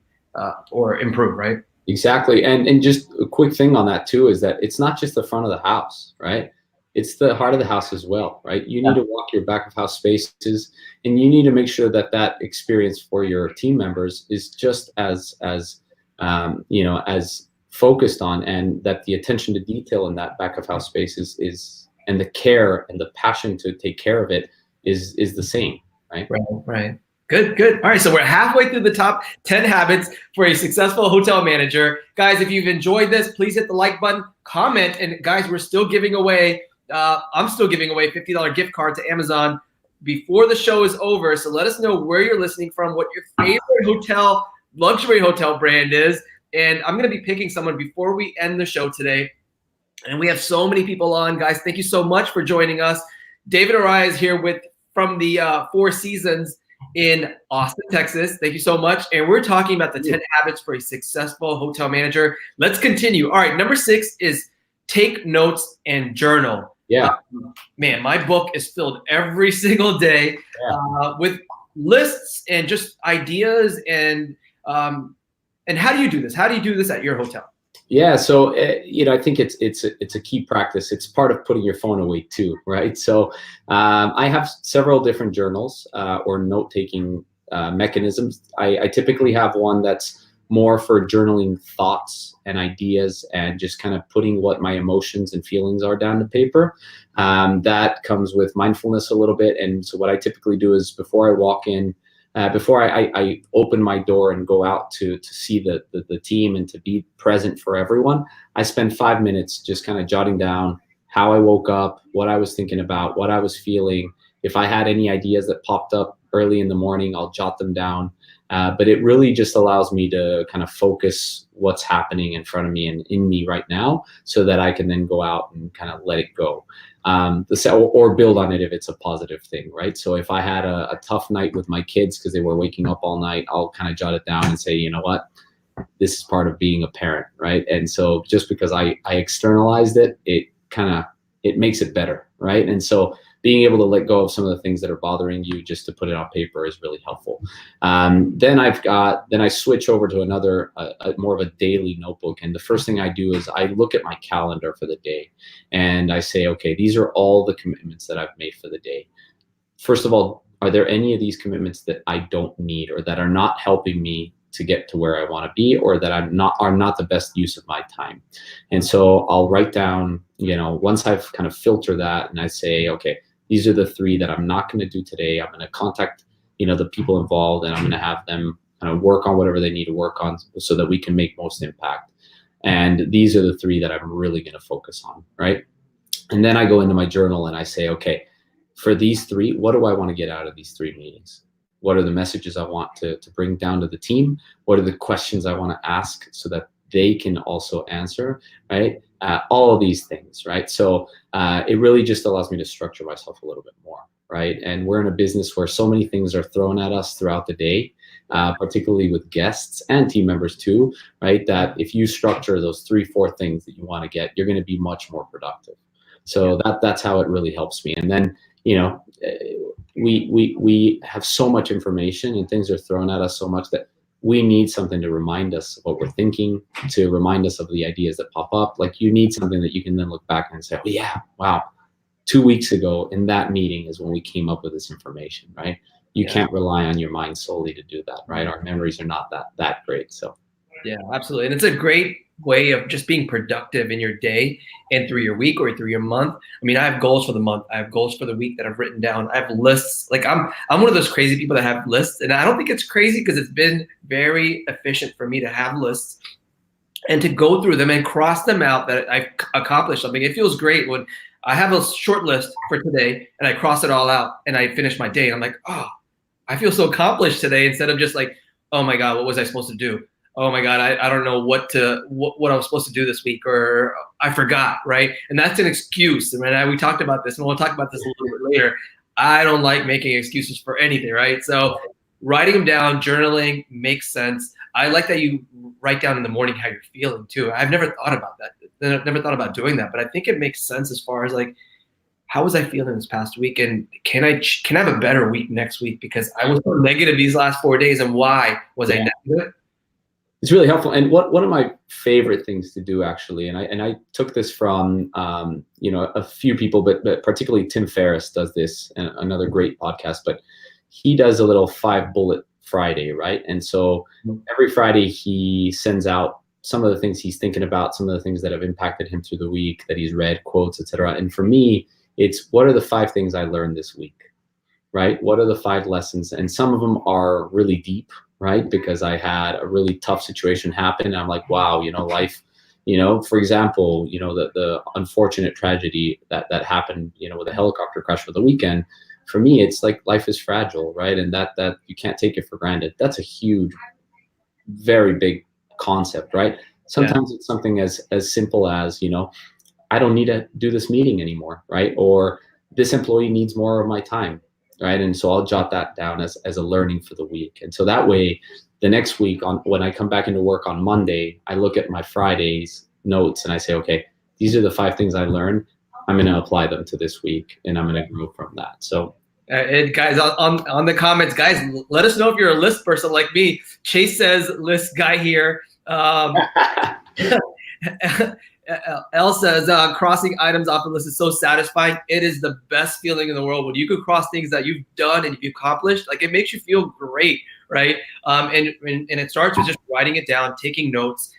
or improve, right? Exactly. And just a quick thing on that too is that it's not just the front of the house, right? It's the heart of the house as well, right? You need to walk your back of house spaces, and you need to make sure that experience for your team members is just as focused on, and that the attention to detail in that back of house space is and the care and the passion to take care of it is the same, right? Right. Good. All right, so we're halfway through the top 10 habits for a successful hotel manager. Guys, if you've enjoyed this, please hit the like button, comment, and guys, we're still giving away, I'm still giving away a $50 gift card to Amazon before the show is over. So let us know where you're listening from, what your favorite luxury hotel brand is. And I'm going to be picking someone before we end the show today. And we have so many people on. Guys, thank you so much for joining us. David Arraya is here from the Four Seasons in Austin, Texas. Thank you so much. And we're talking about the 10 habits for a successful hotel manager. Let's continue. All right, number 6 is take notes and journal. Yeah. Man, my book is filled every single day with lists and just ideas. And how do you do this? How do you do this at your hotel? Yeah, so I think it's a key practice. It's part of putting your phone away too, right? So I have several different journals or note-taking mechanisms. I typically have one that's more for journaling thoughts and ideas and just kind of putting what my emotions and feelings are down to paper. That comes with mindfulness a little bit. And so what I typically do is before I walk in, before I open my door and go out to see the team and to be present for everyone, I spend 5 minutes just kind of jotting down how I woke up, what I was thinking about, what I was feeling. If I had any ideas that popped up early in the morning, I'll jot them down. But it really just allows me to kind of focus what's happening in front of me and in me right now, so that I can then go out and kind of let it go. Or build on it if it's a positive thing, right? So if I had a tough night with my kids because they were waking up all night, I'll kind of jot it down and say, you know what, this is part of being a parent, right? And so just because I externalized it, it makes it better, right? And so being able to let go of some of the things that are bothering you just to put it on paper is really helpful. Then I switch over to another, more of a daily notebook. And the first thing I do is I look at my calendar for the day and I say, okay, these are all the commitments that I've made for the day. First of all, are there any of these commitments that I don't need or that are not helping me to get to where I want to be, or that are not the best use of my time? And so I'll write down, once I've kind of filtered that and I say, okay, these are the 3 that I'm not going to do today. I'm going to contact, the people involved, and I'm going to have them kind of work on whatever they need to work on so that we can make most impact. And these are the 3 that I'm really going to focus on, right? And then I go into my journal and I say, okay, for these 3, what do I want to get out of these 3 meetings? What are the messages I want to bring down to the team? What are the questions I want to ask so that they can also answer, right? All of these things, right? So it really just allows me to structure myself a little bit more, right? And we're in a business where so many things are thrown at us throughout the day, particularly with guests and team members too, right? That if you structure those 3-4 things that you want to get, you're going to be much more productive. So that's how it really helps me. And then, we have so much information and things are thrown at us so much that we need something to remind us of what we're thinking, to remind us of the ideas that pop up. Like, you need something that you can then look back and say, oh yeah, wow, 2 weeks ago in that meeting is when we came up with this information, right? You can't rely on your mind solely to do that, right? Our memories are not that great. So yeah, absolutely. And it's a great way of just being productive in your day and through your week or through your month. I mean, I have goals for the month. I have goals for the week that I've written down. I have lists. Like, I'm one of those crazy people that have lists, and I don't think it's crazy because it's been very efficient for me to have lists and to go through them and cross them out that I've accomplished something. It feels great when I have a short list for today and I cross it all out and I finish my day and I'm like, oh, I feel so accomplished today, instead of just like, oh my God, what was I supposed to do? Oh my God, I don't know what I was supposed to do this week, or I forgot, right? And that's an excuse. I mean, we talked about this, and we'll talk about this a little bit later. I don't like making excuses for anything, right? So writing them down, journaling makes sense. I like that you write down in the morning how you're feeling too. I've never thought about that. I've never thought about doing that, but I think it makes sense as far as like, how was I feeling this past week, and can I have a better week next week because I was so negative these last 4 days, and why was I negative? It's really helpful. And one of my favorite things to do, actually, and I took this from a few people, but particularly Tim Ferriss does this, and another great podcast, but he does a little 5-bullet Friday, right? And so every Friday he sends out some of the things he's thinking about, some of the things that have impacted him through the week that he's read, quotes, etc. And for me, it's, what are the 5 things I learned this week, right? What are the 5 lessons? And some of them are really deep, right? Because I had a really tough situation happen. And I'm like, wow, life, for example, the unfortunate tragedy that happened, with a helicopter crash for the weekend. For me, it's like, life is fragile, right? And that you can't take it for granted. That's a huge, very big concept, right? Sometimes it's something as simple as, I don't need to do this meeting anymore, right? Or this employee needs more of my time, right? And so I'll jot that down as a learning for the week. And so that way, the next week, when I come back into work on Monday, I look at my Friday's notes and I say, okay, these are the 5 things I learned. I'm going to apply them to this week, and I'm going to grow from that. So, and guys, on the comments, guys, let us know if you're a list person like me. Chase says list guy here. Elle says crossing items off the list is so satisfying. It is the best feeling in the world when you can cross things that you've done and you've accomplished. Like, it makes you feel great, right? And it starts with just writing it down, taking notes,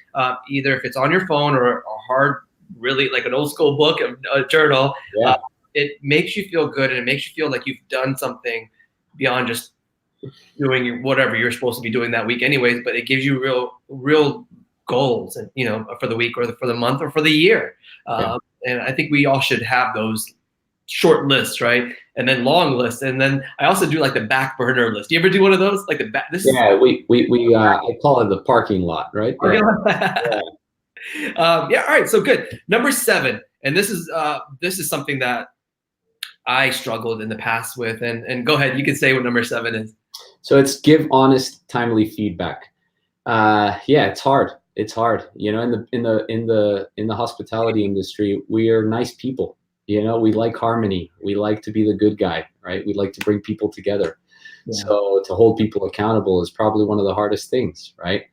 either if it's on your phone or a hard, really like an old school book, a journal. Yeah. It makes you feel good, and it makes you feel like you've done something beyond just doing whatever you're supposed to be doing that week anyways, but it gives you real goals, and for the week or for the month or for the year. And I think we all should have those short lists, right? And then long lists. And then I also do like the back burner list. Do you ever do one of those? Like the back? I call it the parking lot, right? Yeah. All right. So good. Number 7, and this is something that I struggled in the past with. And go ahead, you can say what number 7 is. So it's give honest, timely feedback. It's hard. It's hard. In the hospitality industry, we are nice people. We like harmony. We like to be the good guy, right? We like to bring people together. Yeah. So to hold people accountable is probably one of the hardest things, right?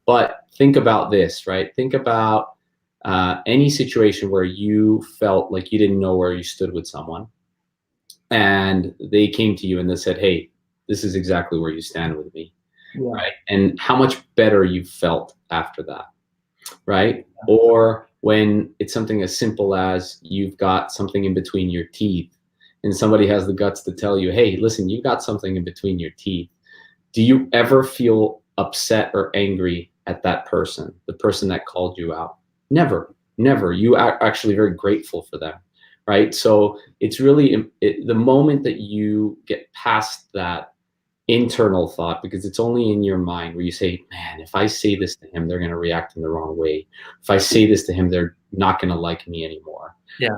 But think about this, right? Think about any situation where you felt like you didn't know where you stood with someone, and they came to you and they said, hey, this is exactly where you stand with me. Yeah. Right? And how much better you felt after that, right? Yeah. Or when it's something as simple as you've got something in between your teeth and somebody has the guts to tell you, hey, listen, you got something in between your teeth. Do you ever feel upset or angry at that person, the person that called you out? Never. You are actually very grateful for them, right? So it's really the moment that you get past that internal thought, because it's only in your mind, where you say, man, if I say this to him, they're going to react in the wrong way. If I say this to him, they're not going to like me anymore. Yeah.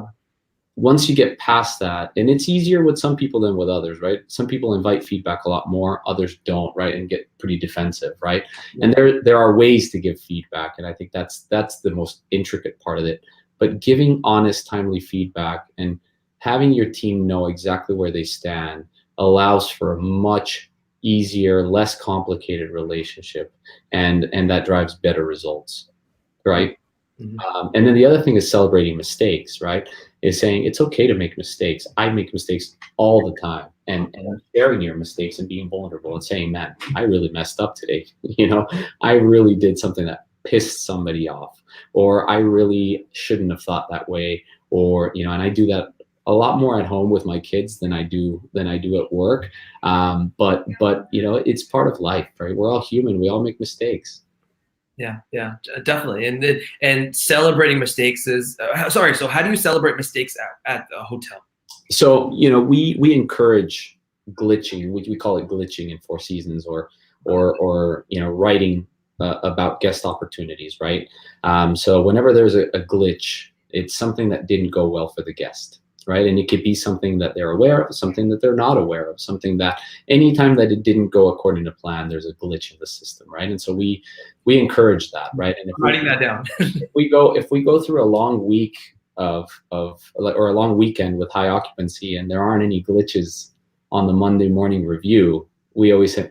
Once you get past that, and it's easier with some people than with others, right? Some people invite feedback a lot more, others don't, right? And get pretty defensive, right? Yeah. And there are ways to give feedback, and I think that's the most intricate part of it. But giving honest, timely feedback and having your team know exactly where they stand allows for a much easier, less complicated relationship, and that drives better results, right? And then the other thing is celebrating mistakes, right? Is saying it's okay to make mistakes. I make mistakes all the time, and sharing your mistakes and being vulnerable and saying, man, I really messed up today. I really did something that pissed somebody off, or I really shouldn't have thought that way, or and I do that a lot more at home with my kids than I do at work. But it's part of life, right? We're all human. We all make mistakes. Yeah, definitely. And celebrating mistakes is sorry. So how do you celebrate mistakes at the hotel? So we encourage glitching. We call it glitching in Four Seasons, or writing about guest opportunities, right? So whenever there's a glitch, it's something that didn't go well for the guest, right? And it could be something that they're aware of, something that they're not aware of, something that anytime that it didn't go according to plan, there's a glitch in the system, right? And so we encourage that, right? And writing that down. if we go through a long week or a long weekend with high occupancy and there aren't any glitches on the Monday morning review, we always say,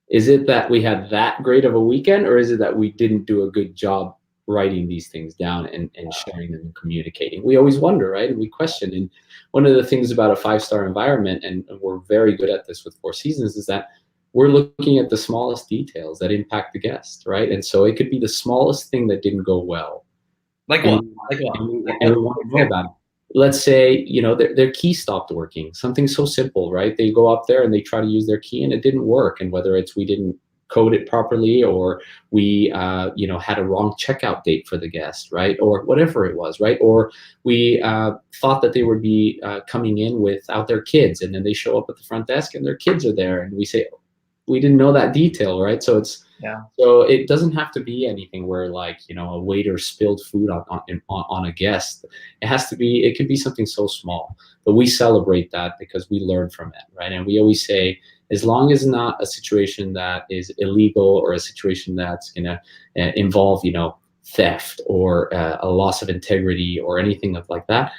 is it that we had that great of a weekend, or is it that we didn't do a good job writing these things down and sharing them and communicating? We always wonder, right? And we question. And one of the things about a 5-star environment, and we're very good at this with Four Seasons, is that we're looking at the smallest details that impact the guest, right? And so it could be the smallest thing that didn't go well. Like what? And we want to know about it. Let's say, their key stopped working. Something so simple, right? They go up there and they try to use their key and it didn't work. And whether it's we didn't code it properly, or we had a wrong checkout date for the guest, right? Or whatever it was, right? Or we thought that they would be coming in without their kids, and then they show up at the front desk and their kids are there, and we say, we didn't know that detail, right? So so it doesn't have to be anything where a waiter spilled food on a guest. It could be something so small, but we celebrate that because we learn from it, right? And we always say, as long as not a situation that is illegal, or a situation that's going to involve, theft or a loss of integrity or anything like that,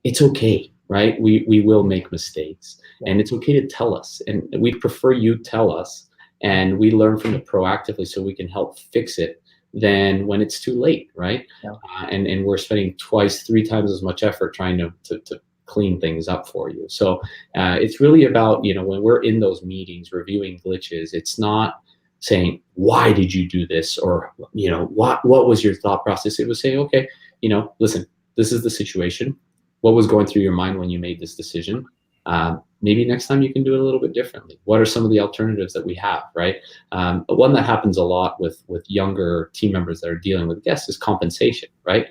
it's okay, right? We will make mistakes, and it's okay to tell us, and we prefer you tell us, and we learn from it proactively so we can help fix it than when it's too late, right? And we're spending 2-3 times as much effort trying to clean things up for you. So it's really about, when we're in those meetings reviewing glitches, it's not saying, why did you do this? Or, what was your thought process? It was saying, okay, listen, this is the situation. What was going through your mind when you made this decision? Maybe next time you can do it a little bit differently. What are some of the alternatives that we have, right? One that happens a lot with younger team members that are dealing with guests is compensation, right?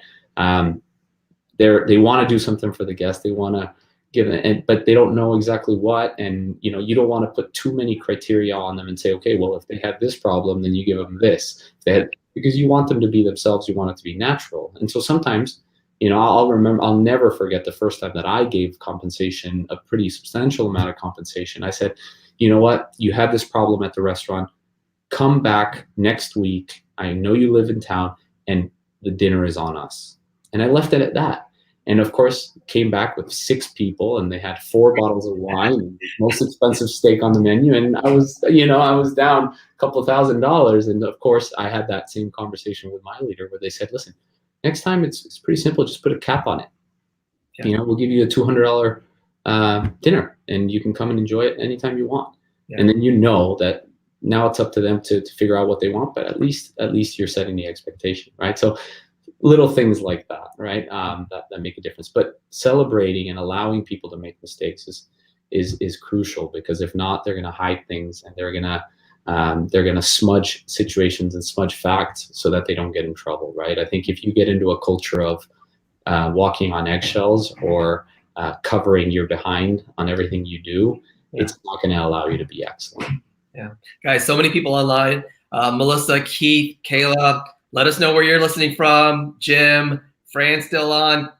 They want to do something for the guest. They want to give it, but they don't know exactly what. And you don't want to put too many criteria on them and say, okay, well, if they have this problem, then you give them this. Because you want them to be themselves. You want it to be natural. And so sometimes, I'll never forget the first time that I gave compensation, a pretty substantial amount of compensation. I said, you know what? You have this problem at the restaurant. Come back next week. I know you live in town, and the dinner is on us. And I left it at that. And of course, came back with 6 people, and they had 4 bottles of wine, and the most expensive steak on the menu. And I was down a couple $1,000. And of course, I had that same conversation with my leader where they said, listen, next time it's pretty simple. Just put a cap on it. We'll give you a $200 dinner, and you can come and enjoy it anytime you want. And then that now it's up to them to figure out what they want, but at least you're setting the expectation, right? So little things like that, right? That make a difference. But celebrating and allowing people to make mistakes is crucial, because if not, they're going to hide things, and they're going to smudge situations and smudge facts so that they don't get in trouble, right? I think if you get into a culture of walking on eggshells or covering your behind on everything you do, it's not going to allow you to be excellent. Yeah, guys, so many people online. Melissa, Keith, Kayla, let us know where you're listening from. Jim, Fran's still on.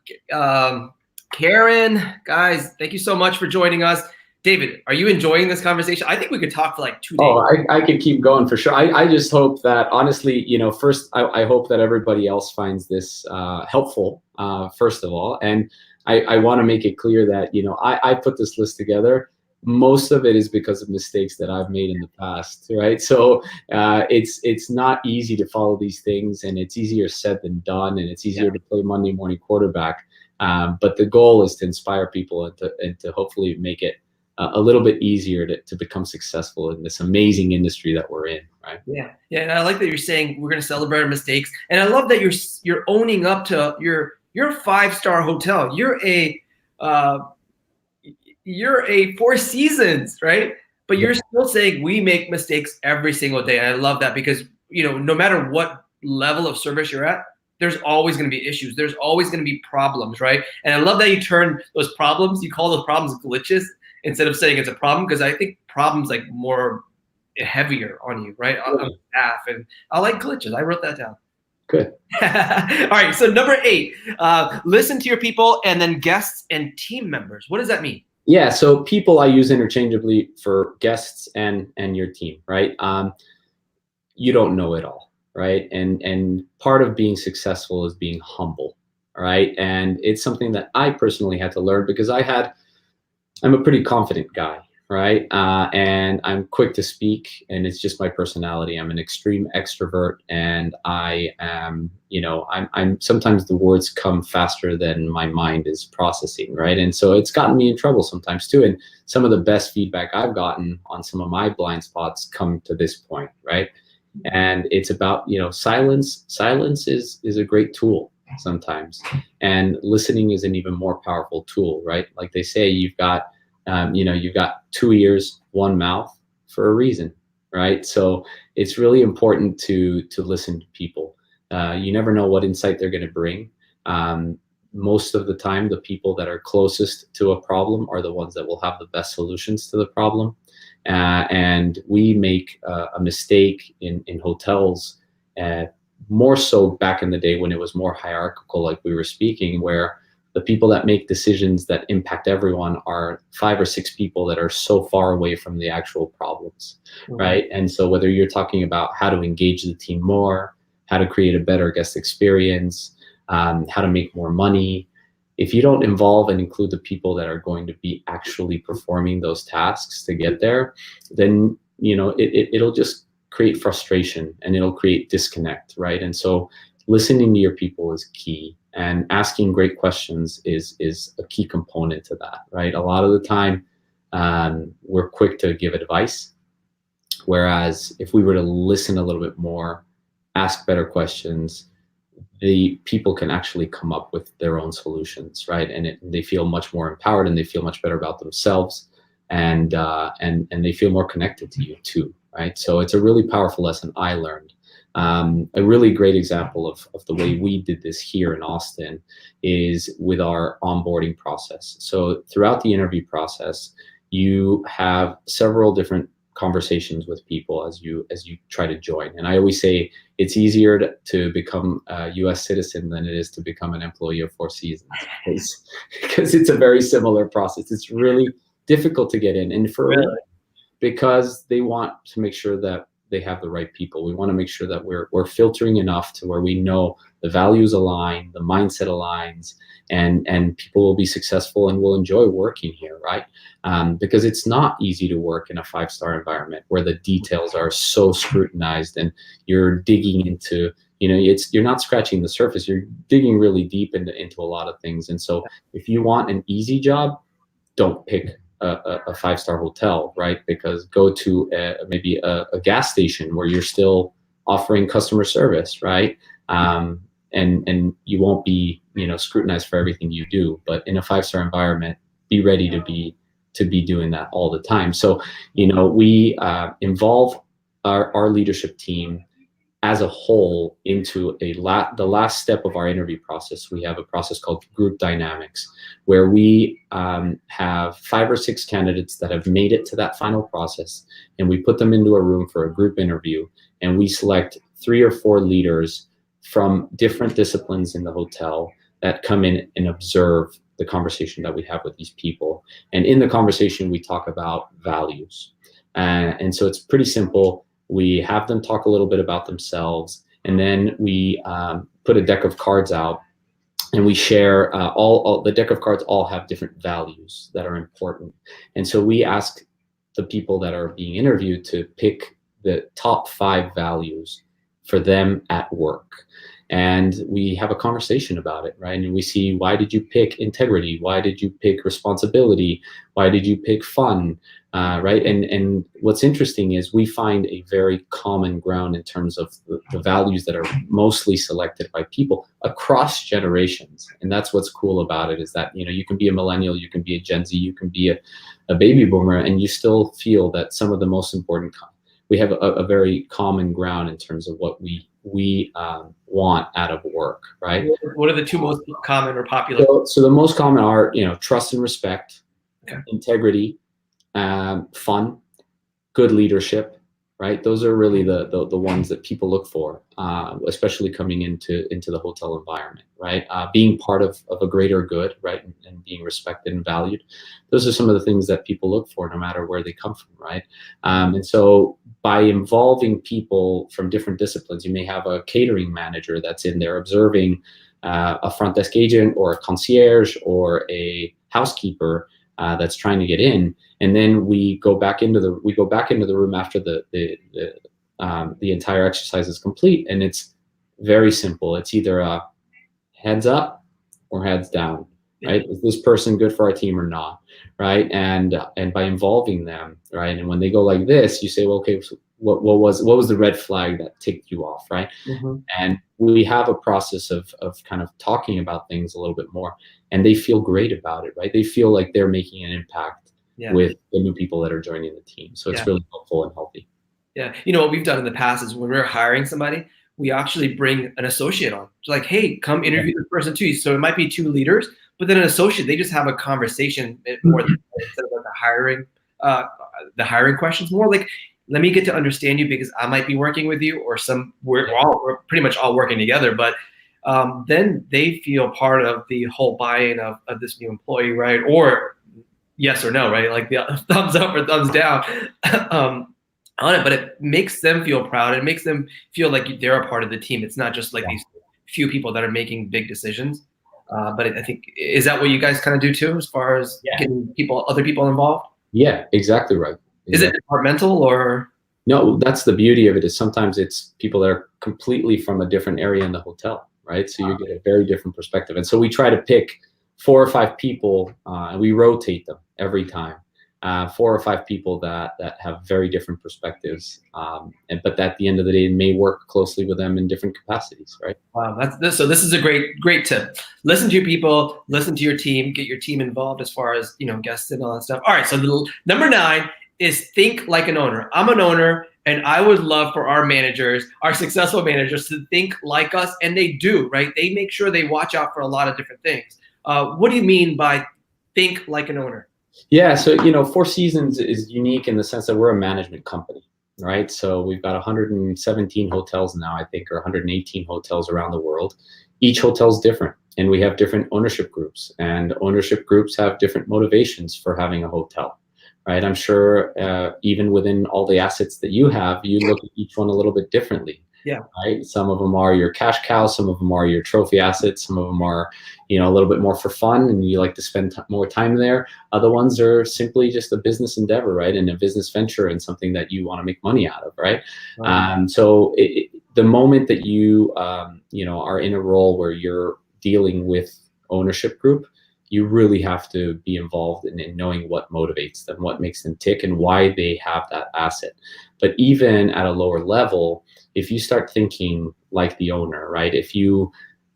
Karen, guys, thank you so much for joining us. David, are you enjoying this conversation? I think we could talk for like 2 days. Oh, I could keep going for sure. I just hope that, honestly, first, I hope that everybody else finds this helpful, first of all. And I want to make it clear that, I put this list together most of it is because of mistakes that I've made in the past, right? So it's not easy to follow these things, and it's easier said than done, and it's easier to play Monday morning quarterback. But the goal is to inspire people and to hopefully make it a little bit easier to become successful in this amazing industry that we're in, right? Yeah, and I like that you're saying we're going to celebrate our mistakes, and I love that you're owning up to your 5-star hotel. You're a Four Seasons, right? But you're still saying we make mistakes every single day, and I love that because no matter what level of service you're at, there's always going to be issues. There's always going to be problems, right? And I love that you turn those problems, you call those problems glitches instead of saying it's a problem, because I think problems like more heavier on you, right? On staff, and I like glitches. I wrote that down. Good. All right. So number 8, listen to your people and then guests and team members. What does that mean? Yeah. So people I use interchangeably for guests and your team, right? You don't know it all, right? And part of being successful is being humble, right? And it's something that I personally had to learn because I'm a pretty confident guy, right? And I'm quick to speak, and it's just my personality. I'm an extreme extrovert, and I am, I'm sometimes the words come faster than my mind is processing, right? And so it's gotten me in trouble sometimes too. And some of the best feedback I've gotten on some of my blind spots come to this point, right? And it's about, silence. Silence is a great tool sometimes, and listening is an even more powerful tool, right? Like they say, you've got 2 ears, 1 mouth for a reason, right? So it's really important to listen to people. You never know what insight they're going to bring. Most of the time, the people that are closest to a problem are the ones that will have the best solutions to the problem. And we make a mistake in hotels, more so back in the day when it was more hierarchical, like we were speaking, where the people that make decisions that impact everyone are 5 or 6 people that are so far away from the actual problems, right? And so whether you're talking about how to engage the team more, how to create a better guest experience, how to make more money, if you don't involve and include the people that are going to be actually performing those tasks to get there, then it'll just create frustration and it'll create disconnect, right? And so listening to your people is key, and asking great questions is a key component to that, right? A lot of the time, we're quick to give advice, whereas if we were to listen a little bit more, ask better questions, the people can actually come up with their own solutions, right? And they feel much more empowered, and they feel much better about themselves, and they feel more connected to you too, right? So it's a really powerful lesson I learned. A really great example of the way we did this here in Austin is with our onboarding process. So throughout the interview process, you have several different conversations with people as you try to join. And I always say it's easier to become a US citizen than it is to become an employee of Four Seasons, because it's a very similar process. It's really difficult to get in, and because they want to make sure that they have the right people. We want to make sure that we're filtering enough to where we know the values align, the mindset aligns, and people will be successful and will enjoy working here, right? Because it's not easy to work in a 5-star environment where the details are so scrutinized and you're digging into, you're not scratching the surface, you're digging really deep into a lot of things. And so if you want an easy job, don't pick a 5-star hotel, right? Because go to maybe a gas station where you're still offering customer service, right? And you won't be scrutinized for everything you do. But in a 5-star environment, be ready to be doing that all the time. So we involve our leadership team as a whole into the last step of our interview process. We have a process called group dynamics, where we have 5 or 6 candidates that have made it to that final process, and we put them into a room for a group interview, and we select 3 or 4 leaders from different disciplines in the hotel that come in and observe the conversation that we have with these people. And in the conversation, we talk about values. And so it's pretty simple. We have them talk a little bit about themselves, and then we put a deck of cards out and we share all the deck of cards all have different values that are important. And so we ask the people that are being interviewed to pick the top 5 values for them at work. And we have a conversation about it, right? And we see, why did you pick integrity? Why did you pick responsibility? Why did you pick fun? Right? And what's interesting is we find a very common ground in terms of the values that are mostly selected by people across generations. And that's what's cool about it, is that, you know, you can be a millennial, you can be a Gen Z, you can be a baby boomer, and you still feel that some of the most important, we have a very common ground in terms of what we want out of work, right? What are the 2 most common or popular? So the most common are, you know, trust and respect, okay, integrity, fun, good leadership, right? Those are really the ones that people look for, especially coming into the hotel environment, right? Being part of a greater good, right? And being respected and valued. Those are some of the things that people look for, no matter where they come from, right? And so by involving people from different disciplines, you may have a catering manager that's in there observing a front desk agent or a concierge or a housekeeper that's trying to get in, and then we go back into the room after the entire exercise is complete, and it's very simple. It's either a heads up or heads down, right? Is this person good for our team or not, right? And by involving them, right, and when they go like this, you say, well, okay, so what was the red flag that ticked you off, right? Mm-hmm. And we have a process of kind of talking about things a little bit more, and they feel great about it, right? They feel like they're making an impact with the new people that are joining the team. So it's really helpful and healthy. Yeah. You know, what we've done in the past is when we're hiring somebody, we actually bring an associate on. It's like, hey, come interview this person too. So it might be 2 leaders, but then an associate, they just have a conversation more than instead of like the hiring questions, more like, let me get to understand you because I might be working with you, or we're pretty much all working together. But then they feel part of the whole buy-in of this new employee, right? Or yes or no, right? Like the thumbs up or thumbs down on it. But it makes them feel proud. It makes them feel like they're a part of the team. It's not just like these few people that are making big decisions. But I think, is that what you guys kind of do too, as far as getting other people involved? Yeah, exactly right. Is it departmental or? No, that's the beauty of it, is sometimes it's people that are completely from a different area in the hotel, right? So you get a very different perspective. And so we try to pick 4 or 5 people, and we rotate them every time. 4 or 5 people that have very different perspectives, but at the end of the day, may work closely with them in different capacities, right? Wow, so this is a great tip. Listen to your people, listen to your team, get your team involved as far as, you know, guests and all that stuff. All right, so number 9 is think like an owner. I'm an owner, and I would love for our managers, our successful managers, to think like us, and they do, right? They make sure they watch out for a lot of different things. What do you mean by think like an owner? Yeah, so, you know, Four Seasons is unique in the sense that we're a management company, right? So we've got 117 hotels now, I think, or 118 hotels around the world. Each hotel is different, and we have different ownership groups, and ownership groups have different motivations for having a hotel, right? I'm sure even within all the assets that you have, you look at each one a little bit differently. Yeah. Right. Some of them are your cash cows. Some of them are your trophy assets. Some of them are, you know, a little bit more for fun, and you like to spend more time there. Other ones are simply just a business endeavor, right, and a business venture, and something that you want to make money out of, right? So the moment that you you know, are in a role where you're dealing with ownership group, you really have to be involved in knowing what motivates them, what makes them tick, and why they have that asset. But even at a lower level, if you start thinking like the owner, right? If you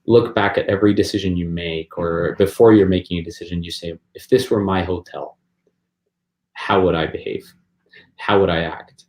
look back at every decision you make, or before you're making a decision, you say, if this were my hotel, how would I behave? How would I act?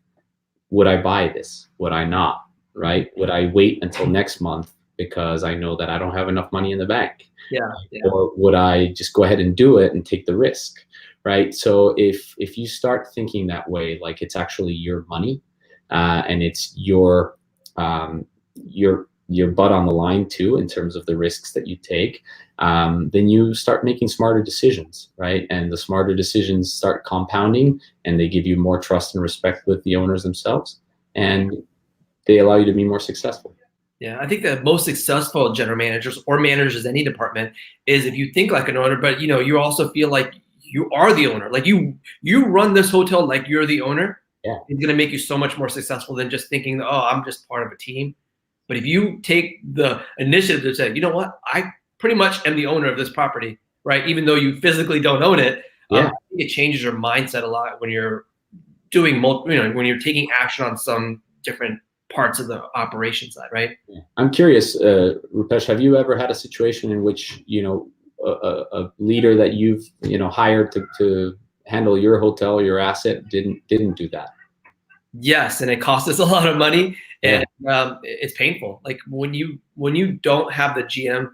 Would I buy this? Would I not? Right? Would I wait until next month because I know that I don't have enough money in the bank? Yeah. Or would I just go ahead and do it and take the risk? Right? So if you start thinking that way, like it's actually your money, and it's your butt on the line too, in terms of the risks that you take, then you start making smarter decisions, right? And the smarter decisions start compounding, and they give you more trust and respect with the owners themselves, and they allow you to be more successful. Yeah, I think the most successful general managers or managers in any department is if you think like an owner, but you also feel like you are the owner. Like you run this hotel like you're the owner. Yeah. It's gonna make you so much more successful than just thinking, oh, I'm just part of a team. But if you take the initiative to say, you know what, I pretty much am the owner of this property, right? Even though you physically don't own it, Yeah. I think it changes your mindset a lot when you're doing when you're taking action on some different parts of the operation side, right? I'm curious, Rupesh, have you ever had a situation in which, a leader that you've, hired to handle your hotel, your asset didn't do that? Yes, and it costs us a lot of money, Yeah. and it's painful. Like when you don't have the GM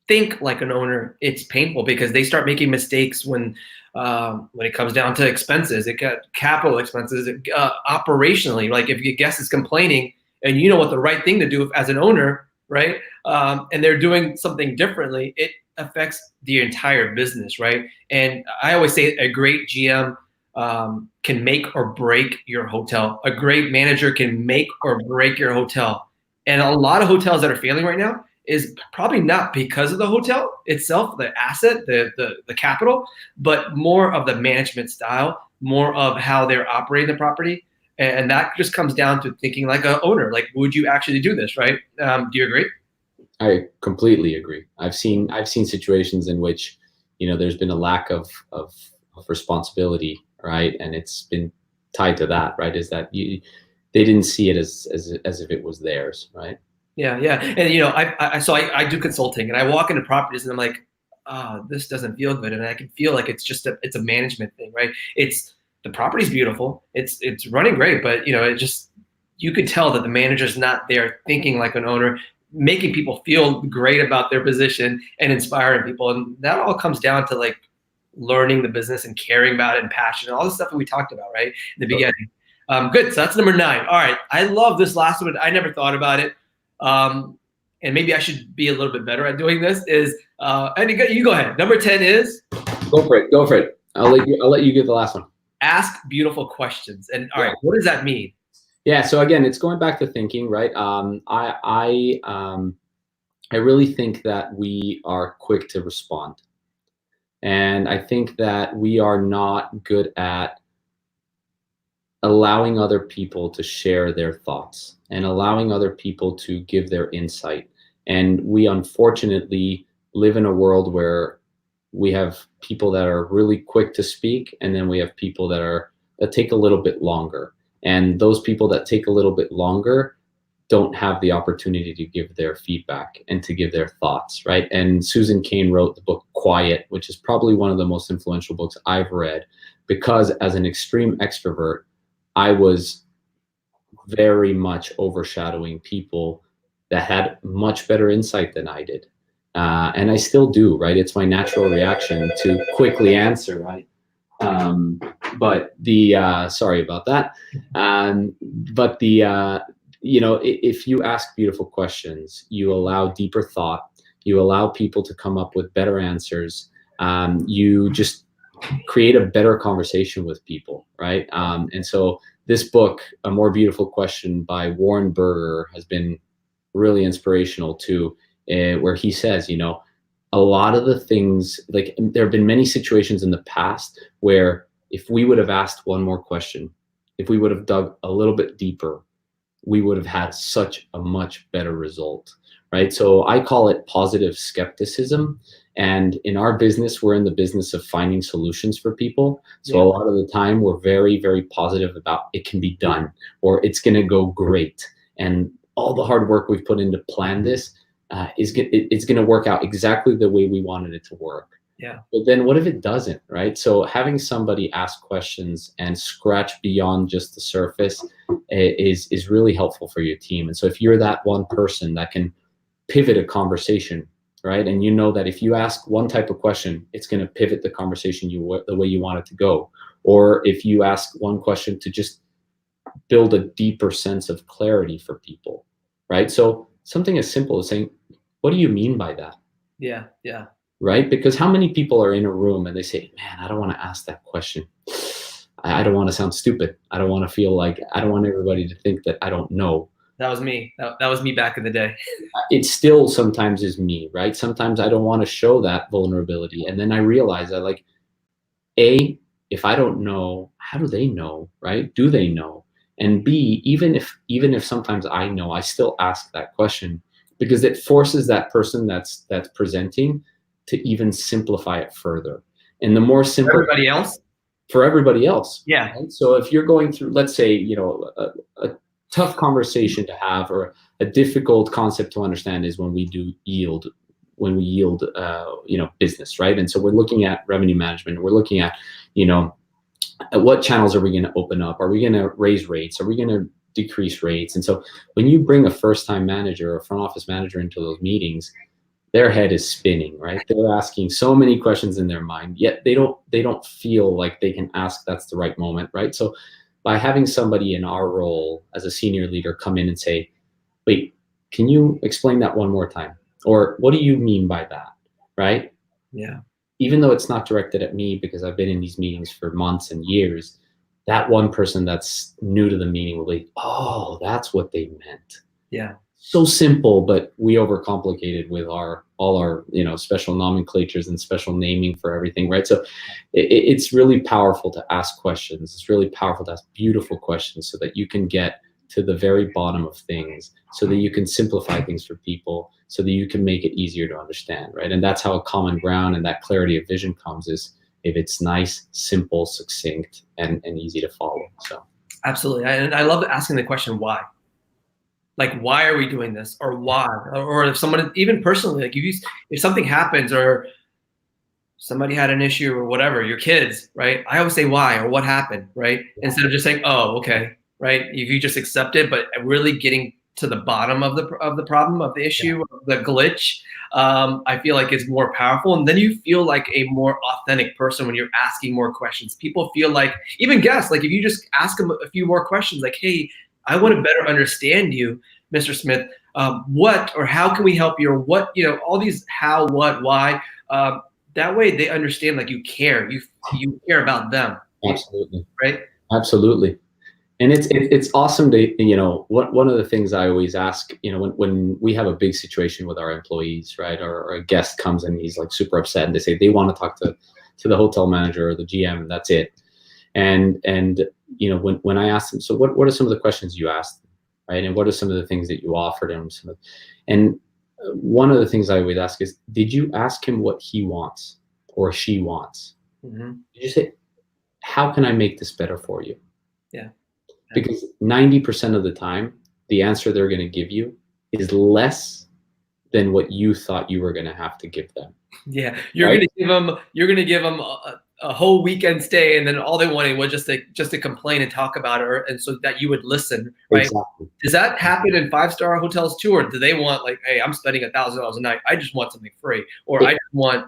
think like an owner, it's painful because they start making mistakes when it comes down to expenses. It got capital expenses, operationally. Like if your guest is complaining and you know what the right thing to do as an owner, right? And they're doing something differently, it affects the entire business, right? And I always say a great GM can make or break your hotel. A great manager can make or break your hotel. And a lot of hotels that are failing right now is probably not because of the hotel itself, the asset, the capital, but more of the management style, more of how they're operating the property. And that just comes down to thinking like an owner, like, would you actually do this, right? Do you agree? I completely agree. I've seen situations in which, there's been a lack of responsibility, right? And it's been tied to that, right? Is that they didn't see it as if it was theirs, right? Yeah, yeah. And I do consulting and I walk into properties and I'm like, oh, this doesn't feel good. And I can feel like it's a management thing, right? It's the property's beautiful. It's running great, but you could tell that the manager's not there thinking like an owner, making people feel great about their position and inspiring people. And that all comes down to like learning the business and caring about it and passion and all the stuff that we talked about, right? In the beginning. Good. So that's number 9. All right. I love this last one. I never thought about it. And maybe I should be a little bit better at doing this and you go ahead. Number 10 is go for it. I'll let you give the last one. Ask beautiful questions. And all right, what does that mean? Yeah. So again, it's going back to thinking, right? I really think that we are quick to respond. And I think that we are not good at allowing other people to share their thoughts and allowing other people to give their insight. And we unfortunately live in a world where we have people that are really quick to speak, and then we have people that take a little bit longer. And those people that take a little bit longer don't have the opportunity to give their feedback and to give their thoughts, right? And Susan Cain wrote the book Quiet, which is probably one of the most influential books I've read, because as an extreme extrovert, I was very much overshadowing people that had much better insight than I did. And I still do, right? It's my natural reaction to quickly answer, right? But sorry about that. But if you ask beautiful questions, you allow deeper thought, you allow people to come up with better answers. You just create a better conversation with people, right? And so this book, A More Beautiful Question by Warren Berger, has been really inspirational too, where he says, a lot of the things, like there have been many situations in the past where if we would have asked one more question, if we would have dug a little bit deeper, we would have had such a much better result, right? So I call it positive skepticism. And in our business, we're in the business of finding solutions for people. So a lot of the time we're very, very positive about it can be done or it's going to go great. And all the hard work we've put in to plan this it's going to work out exactly the way we wanted it to work. Yeah. But then what if it doesn't, right? So having somebody ask questions and scratch beyond just the surface is really helpful for your team. And so if you're that one person that can pivot a conversation, right? And you know that if you ask one type of question, it's going to pivot the conversation the way you want it to go. Or if you ask one question to just build a deeper sense of clarity for people, right? So something as simple as saying, what do you mean by that? Yeah, yeah. Right? Because how many people are in a room and they say, man, I don't want to ask that question. I don't want to sound stupid. I don't want to feel like, I don't want everybody to think that I don't know. That was me. That was me back in the day. It still sometimes is me, right? Sometimes I don't want to show that vulnerability. And then I realize that, like, if I don't know, how do they know, right? Do they know? And B, even if sometimes I know, I still ask that question, because it forces that person that's presenting to even simplify it further. And the more simple Everybody else? for everybody else. Yeah. Right? So if you're going through, let's say, a tough conversation to have, or a difficult concept to understand, is when we yield business, right? And so we're looking at revenue management. We're looking at, what channels are we going to open up? Are we going to raise rates? Are we going to decrease rates? And so when you bring a first-time manager or front office manager into those meetings, their head is spinning, right? They're asking so many questions in their mind, yet they don't feel like they can ask. That's the right moment, right? So by having somebody in our role as a senior leader come in and say, wait, can you explain that one more time? Or what do you mean by that, right? Yeah. Even though it's not directed at me, because I've been in these meetings for months and years, that one person that's new to the meeting will be, oh, that's what they meant. Yeah. So simple, but we overcomplicate it with all our special nomenclatures and special naming for everything, right? So it's really powerful to ask questions. It's really powerful to ask beautiful questions, so that you can get to the very bottom of things, so that you can simplify things for people, so that you can make it easier to understand, right? And that's how a common ground and that clarity of vision comes, is if it's nice, simple, succinct, and easy to follow. So absolutely. And I love asking the question, why? Like, why are we doing this? Or why? Or if someone, even personally, like if something happens, or somebody had an issue or whatever, your kids, right? I always say why, or what happened, right? Instead of just saying, oh, okay, right? If you just accept it, but really getting to the bottom of the problem, of the issue, of the glitch, I feel like is more powerful. And then you feel like a more authentic person when you're asking more questions. People feel like, even guests, like if you just ask them a few more questions, like, hey, I want to better understand you, Mr. Smith. What or how can we help you? Or what, all these how, what, why. That way they understand, like, you care. You care about them. absolutely, right? Absolutely. And it's awesome to, one of the things I always ask, when we have a big situation with our employees, right, or a guest comes and he's like super upset, and they say they want to talk to the hotel manager or the GM, and that's it. And when I ask them, so what are some of the questions you asked, right? And what are some of the things that you offered him? And one of the things I always ask is, did you ask him what he wants or she wants? Mm-hmm. Did you say, how can I make this better for you? Yeah. Because 90% of the time, the answer they're going to give you is less than what you thought you were going to have to give them. Yeah, you're going to give them a whole weekend stay, and then all they wanted was just to complain and talk about her, and so that you would listen, right? Exactly. Does that happen in 5-star hotels too, or do they want, like, hey, I'm spending $1,000 a night, I just want something free, or I just want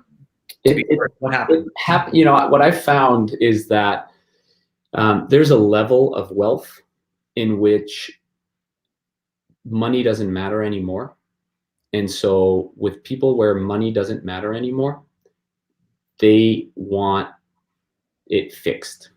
to be free? What happened? What I found is that there's a level of wealth in which money doesn't matter anymore. And so with people where money doesn't matter anymore, they want it fixed.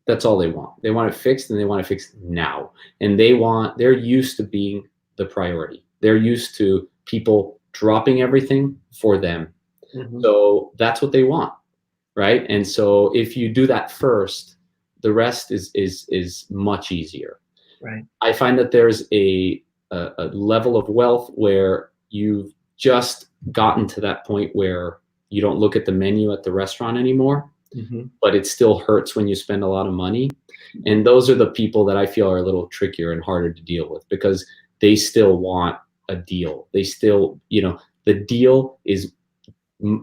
That's all they want. They want it fixed, and they want it fixed now. And they're used to being the priority. They're used to people dropping everything for them. Mm-hmm. So that's what they want, right? And so if you do that first, the rest is much easier. Right. I find that there's a level of wealth where you've just gotten to that point where you don't look at the menu at the restaurant anymore, mm-hmm. but it still hurts when you spend a lot of money. And those are the people that I feel are a little trickier and harder to deal with, because they still want a deal. They still, the deal is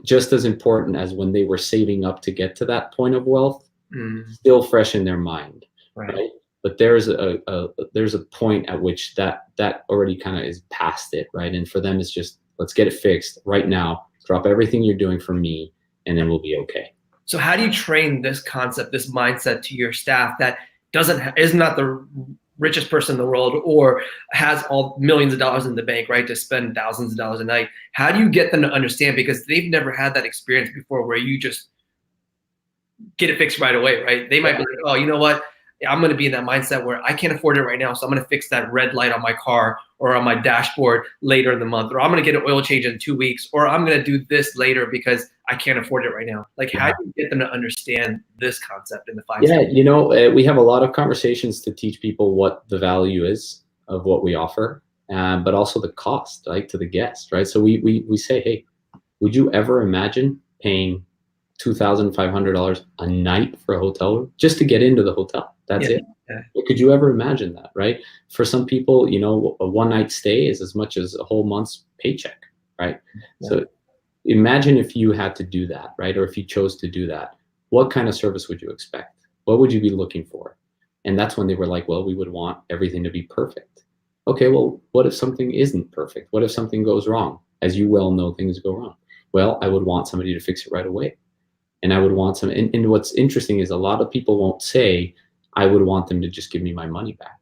just as important as when they were saving up to get to that point of wealth, still fresh in their mind, right? But there's a point at which that already kind of is past it, right? And for them, it's just, let's get it fixed right now. Drop everything you're doing for me, and then we'll be okay. So how do you train this concept, this mindset to your staff that is not the richest person in the world, or has all millions of dollars in the bank, right, to spend thousands of dollars a night? How do you get them to understand? Because they've never had that experience before, where you just get it fixed right away, right? They might be like, oh, you know what? I'm going to be in that mindset where I can't afford it right now. So I'm going to fix that red light on my car or on my dashboard later in the month, or I'm going to get an oil change in 2 weeks, or I'm going to do this later because I can't afford it right now. Like, how do you get them to understand this concept in the 5 Yeah, steps? we have a lot of conversations to teach people what the value is of what we offer, but also the cost, right, to the guest, right? So we say, hey, would you ever imagine paying $2,500 a night for a hotel room just to get into the hotel? That's it. Yeah. Could you ever imagine that, right? For some people, a one-night stay is as much as a whole month's paycheck, right? Yeah. So imagine if you had to do that, right? Or if you chose to do that, what kind of service would you expect? What would you be looking for? And that's when they were like, well, we would want everything to be perfect. Okay, well, what if something isn't perfect? What if something goes wrong? As you well know, things go wrong. Well, I would want somebody to fix it right away. And I would want some, and what's interesting is a lot of people won't say, I would want them to just give me my money back.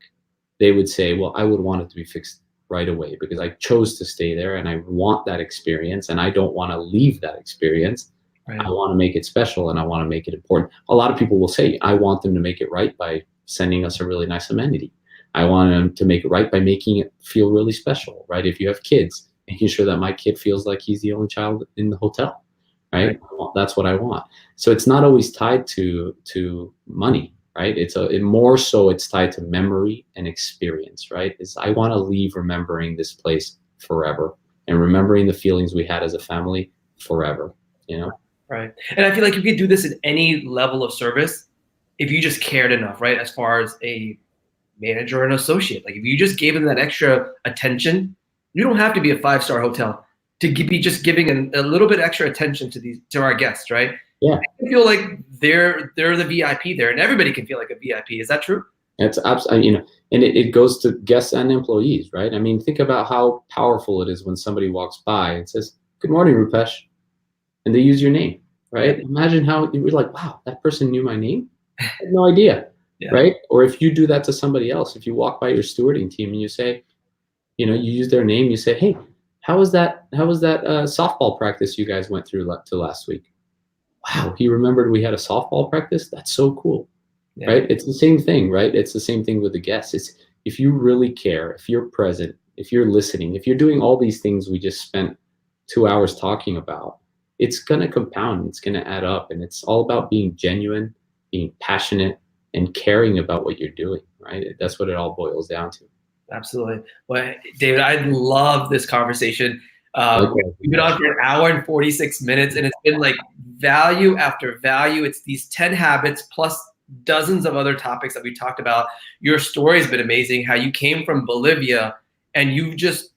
They would say, well, I would want it to be fixed right away because I chose to stay there and I want that experience and I don't want to leave that experience. Right. I want to make it special and I want to make it important. A lot of people will say, I want them to make it right by sending us a really nice amenity. I want them to make it right by making it feel really special, right? If you have kids, making sure that my kid feels like he's the only child in the hotel. Right? That's what I want. So it's not always tied to money, right? It's more so it's tied to memory and experience, right? I want to leave remembering this place forever and remembering the feelings we had as a family forever, Right. And I feel like you could do this in any level of service if you just cared enough, right? As far as a manager or an associate, like if you just gave them that extra attention, you don't have to be a 5-star hotel to be just giving a little bit extra attention to our guests, right? Yeah. I feel like they're the VIP there, and everybody can feel like a VIP. Is that true? It's absolutely, and it goes to guests and employees, right? I mean, think about how powerful it is when somebody walks by and says, "Good morning, Rupesh," and they use your name, right? Yeah. Imagine how you were like, "Wow, that person knew my name? I had no idea." Yeah. Right? Or if you do that to somebody else, if you walk by your stewarding team and you say, you use their name, you say, "Hey, how was that softball practice you guys went through to last week?" Wow, he remembered we had a softball practice? That's so cool, yeah. Right? It's the same thing, right? It's the same thing with the guests. It's if you really care, if you're present, if you're listening, if you're doing all these things we just spent 2 hours talking about, it's going to compound, it's going to add up, and it's all about being genuine, being passionate, and caring about what you're doing, right? That's what it all boils down to. Absolutely. Well, David, I love this conversation. We've been on for an hour and 46 minutes, and it's been like value after value. It's these 10 habits plus dozens of other topics that we talked about. Your story has been amazing, how you came from Bolivia and you've just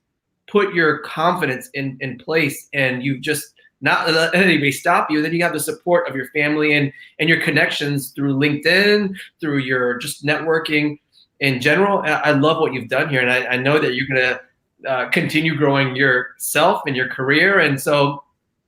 put your confidence in place, and you've just not let anybody stop you. Then you have the support of your family and your connections through LinkedIn, through your just networking in general. I love what you've done here, and I know that you're going to continue growing yourself and your career. And so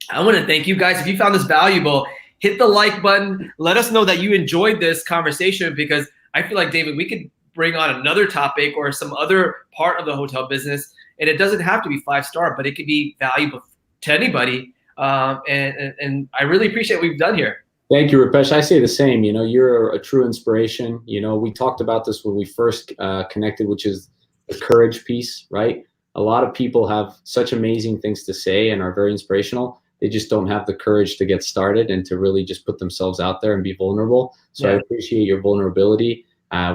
I want to thank you guys. If you found this valuable, hit the like button. Let us know that you enjoyed this conversation, because I feel like, David, we could bring on another topic or some other part of the hotel business, and it doesn't have to be 5-star, but it could be valuable to anybody. And I really appreciate what we've done here. Thank you, Rupesh. I say the same. You're a true inspiration. We talked about this when we first connected, which is the courage piece, right? A lot of people have such amazing things to say and are very inspirational. They just don't have the courage to get started and to really just put themselves out there and be vulnerable. So yeah. I appreciate your vulnerability.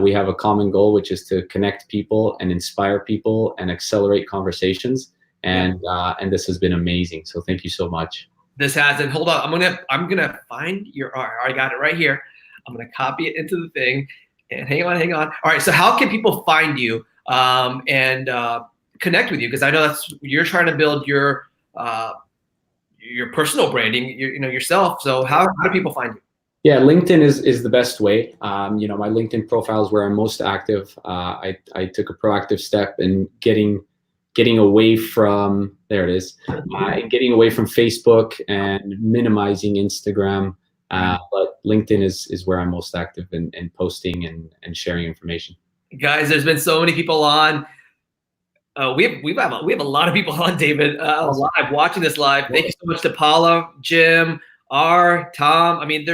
We have a common goal, which is to connect people and inspire people and accelerate conversations. And this has been amazing. So thank you so much. This has, and hold on, I'm gonna find your. I got it right here. I'm gonna copy it into the thing. And hang on. All right. So how can people find you and connect with you? Because I know you're trying to build your personal branding, yourself. So how do people find you? Yeah, LinkedIn is the best way. My LinkedIn profile is where I'm most active. I took a proactive step in getting away from, there it is, getting away from Facebook and minimizing Instagram. But LinkedIn is where I'm most active in posting and sharing information. Guys, there's been so many people on. We have a lot of people on, David, live, watching this live. Thank you so much to Paula, Jim, R, Tom. I mean,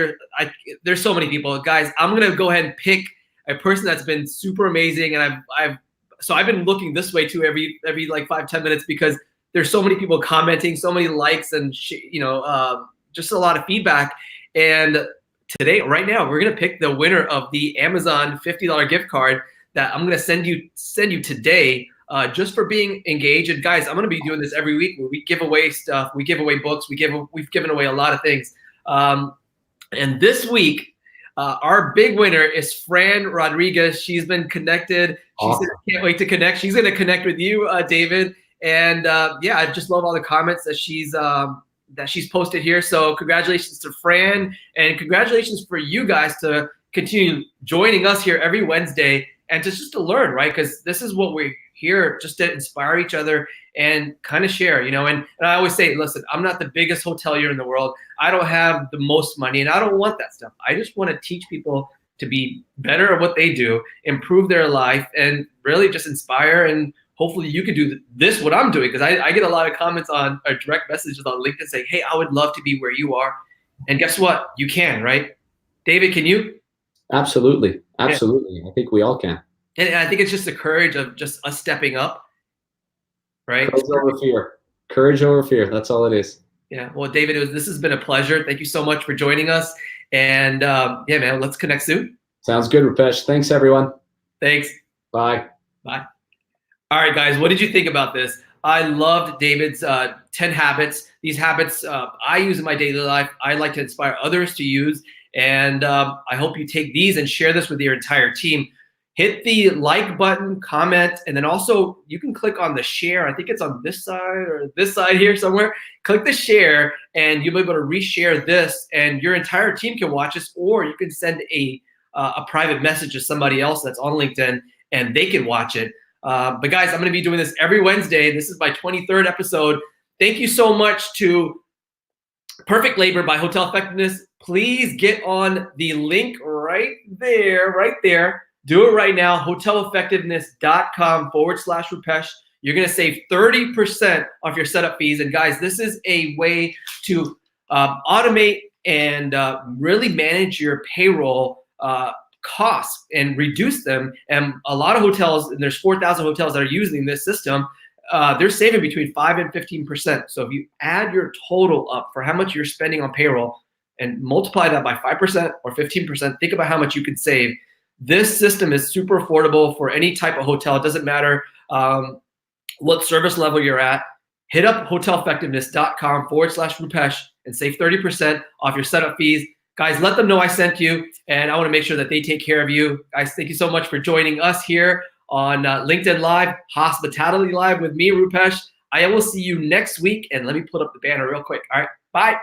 there's so many people. Guys, I'm gonna go ahead and pick a person that's been super amazing, and I've been looking this way too every like 5-10 minutes, because there's so many people commenting, so many likes, and just a lot of feedback. And today, right now, we're gonna pick the winner of the Amazon $50 gift card that I'm gonna send you today, just for being engaged. And guys, I'm gonna be doing this every week where we give away stuff, we give away books, we've given away a lot of things. And this week, our big winner is Fran Rodriguez. She's been connected. She said, can't wait to connect. She's gonna connect with you, David. And yeah, I just love all the comments that she's posted here. So congratulations to Fran, and congratulations for you guys to continue joining us here every Wednesday, and just to learn, right? Because this is what we're here, just to inspire each other and kind of share, and I always say, listen, I'm not the biggest hotelier in the world. I don't have the most money, and I don't want that stuff. I just want to teach people to be better at what they do, improve their life, and really just inspire. And hopefully you can do this, what I'm doing, because I get a lot of comments on or direct messages on LinkedIn saying, hey, I would love to be where you are. And guess what? You can, right? David, can you? Absolutely. Absolutely. Yeah. I think we all can. And I think it's just the courage of just us stepping up, right? Courage over fear. Courage over fear. That's all it is. Yeah. Well, David, this has been a pleasure. Thank you so much for joining us. And yeah, man, let's connect soon. Sounds good, Rupesh. Thanks, everyone. Thanks. Bye. Bye. All right, guys, what did you think about this? I loved David's 10 habits. These habits I use in my daily life. I like to inspire others to use. And I hope you take these and share this with your entire team. Hit the like button, comment, and then also you can click on the share. I think it's on this side or this side here somewhere. Click the share, and you'll be able to reshare this, and your entire team can watch this, or you can send a private message to somebody else that's on LinkedIn, and they can watch it. But guys, I'm going to be doing this every Wednesday. This is my 23rd episode. Thank you so much to PerfectLabor by Hotel Effectiveness. Please get on the link right there. Do it right now, hoteleffectiveness.com/Rupesh. You're going to save 30% off your setup fees. And guys, this is a way to automate and really manage your payroll costs and reduce them. And a lot of hotels, and there's 4,000 hotels that are using this system, they're saving between 5 and 15%. So if you add your total up for how much you're spending on payroll and multiply that by 5% or 15%, think about how much you could save. This system is super affordable for any type of hotel. It doesn't matter what service level you're at. Hit up hoteleffectiveness.com/Rupesh and save 30% off your setup fees. Guys, let them know I sent you, and I want to make sure that they take care of you. Guys, thank you so much for joining us here on LinkedIn Live, Hospitality Live with me, Rupesh. I will see you next week, and let me put up the banner real quick. All right, bye.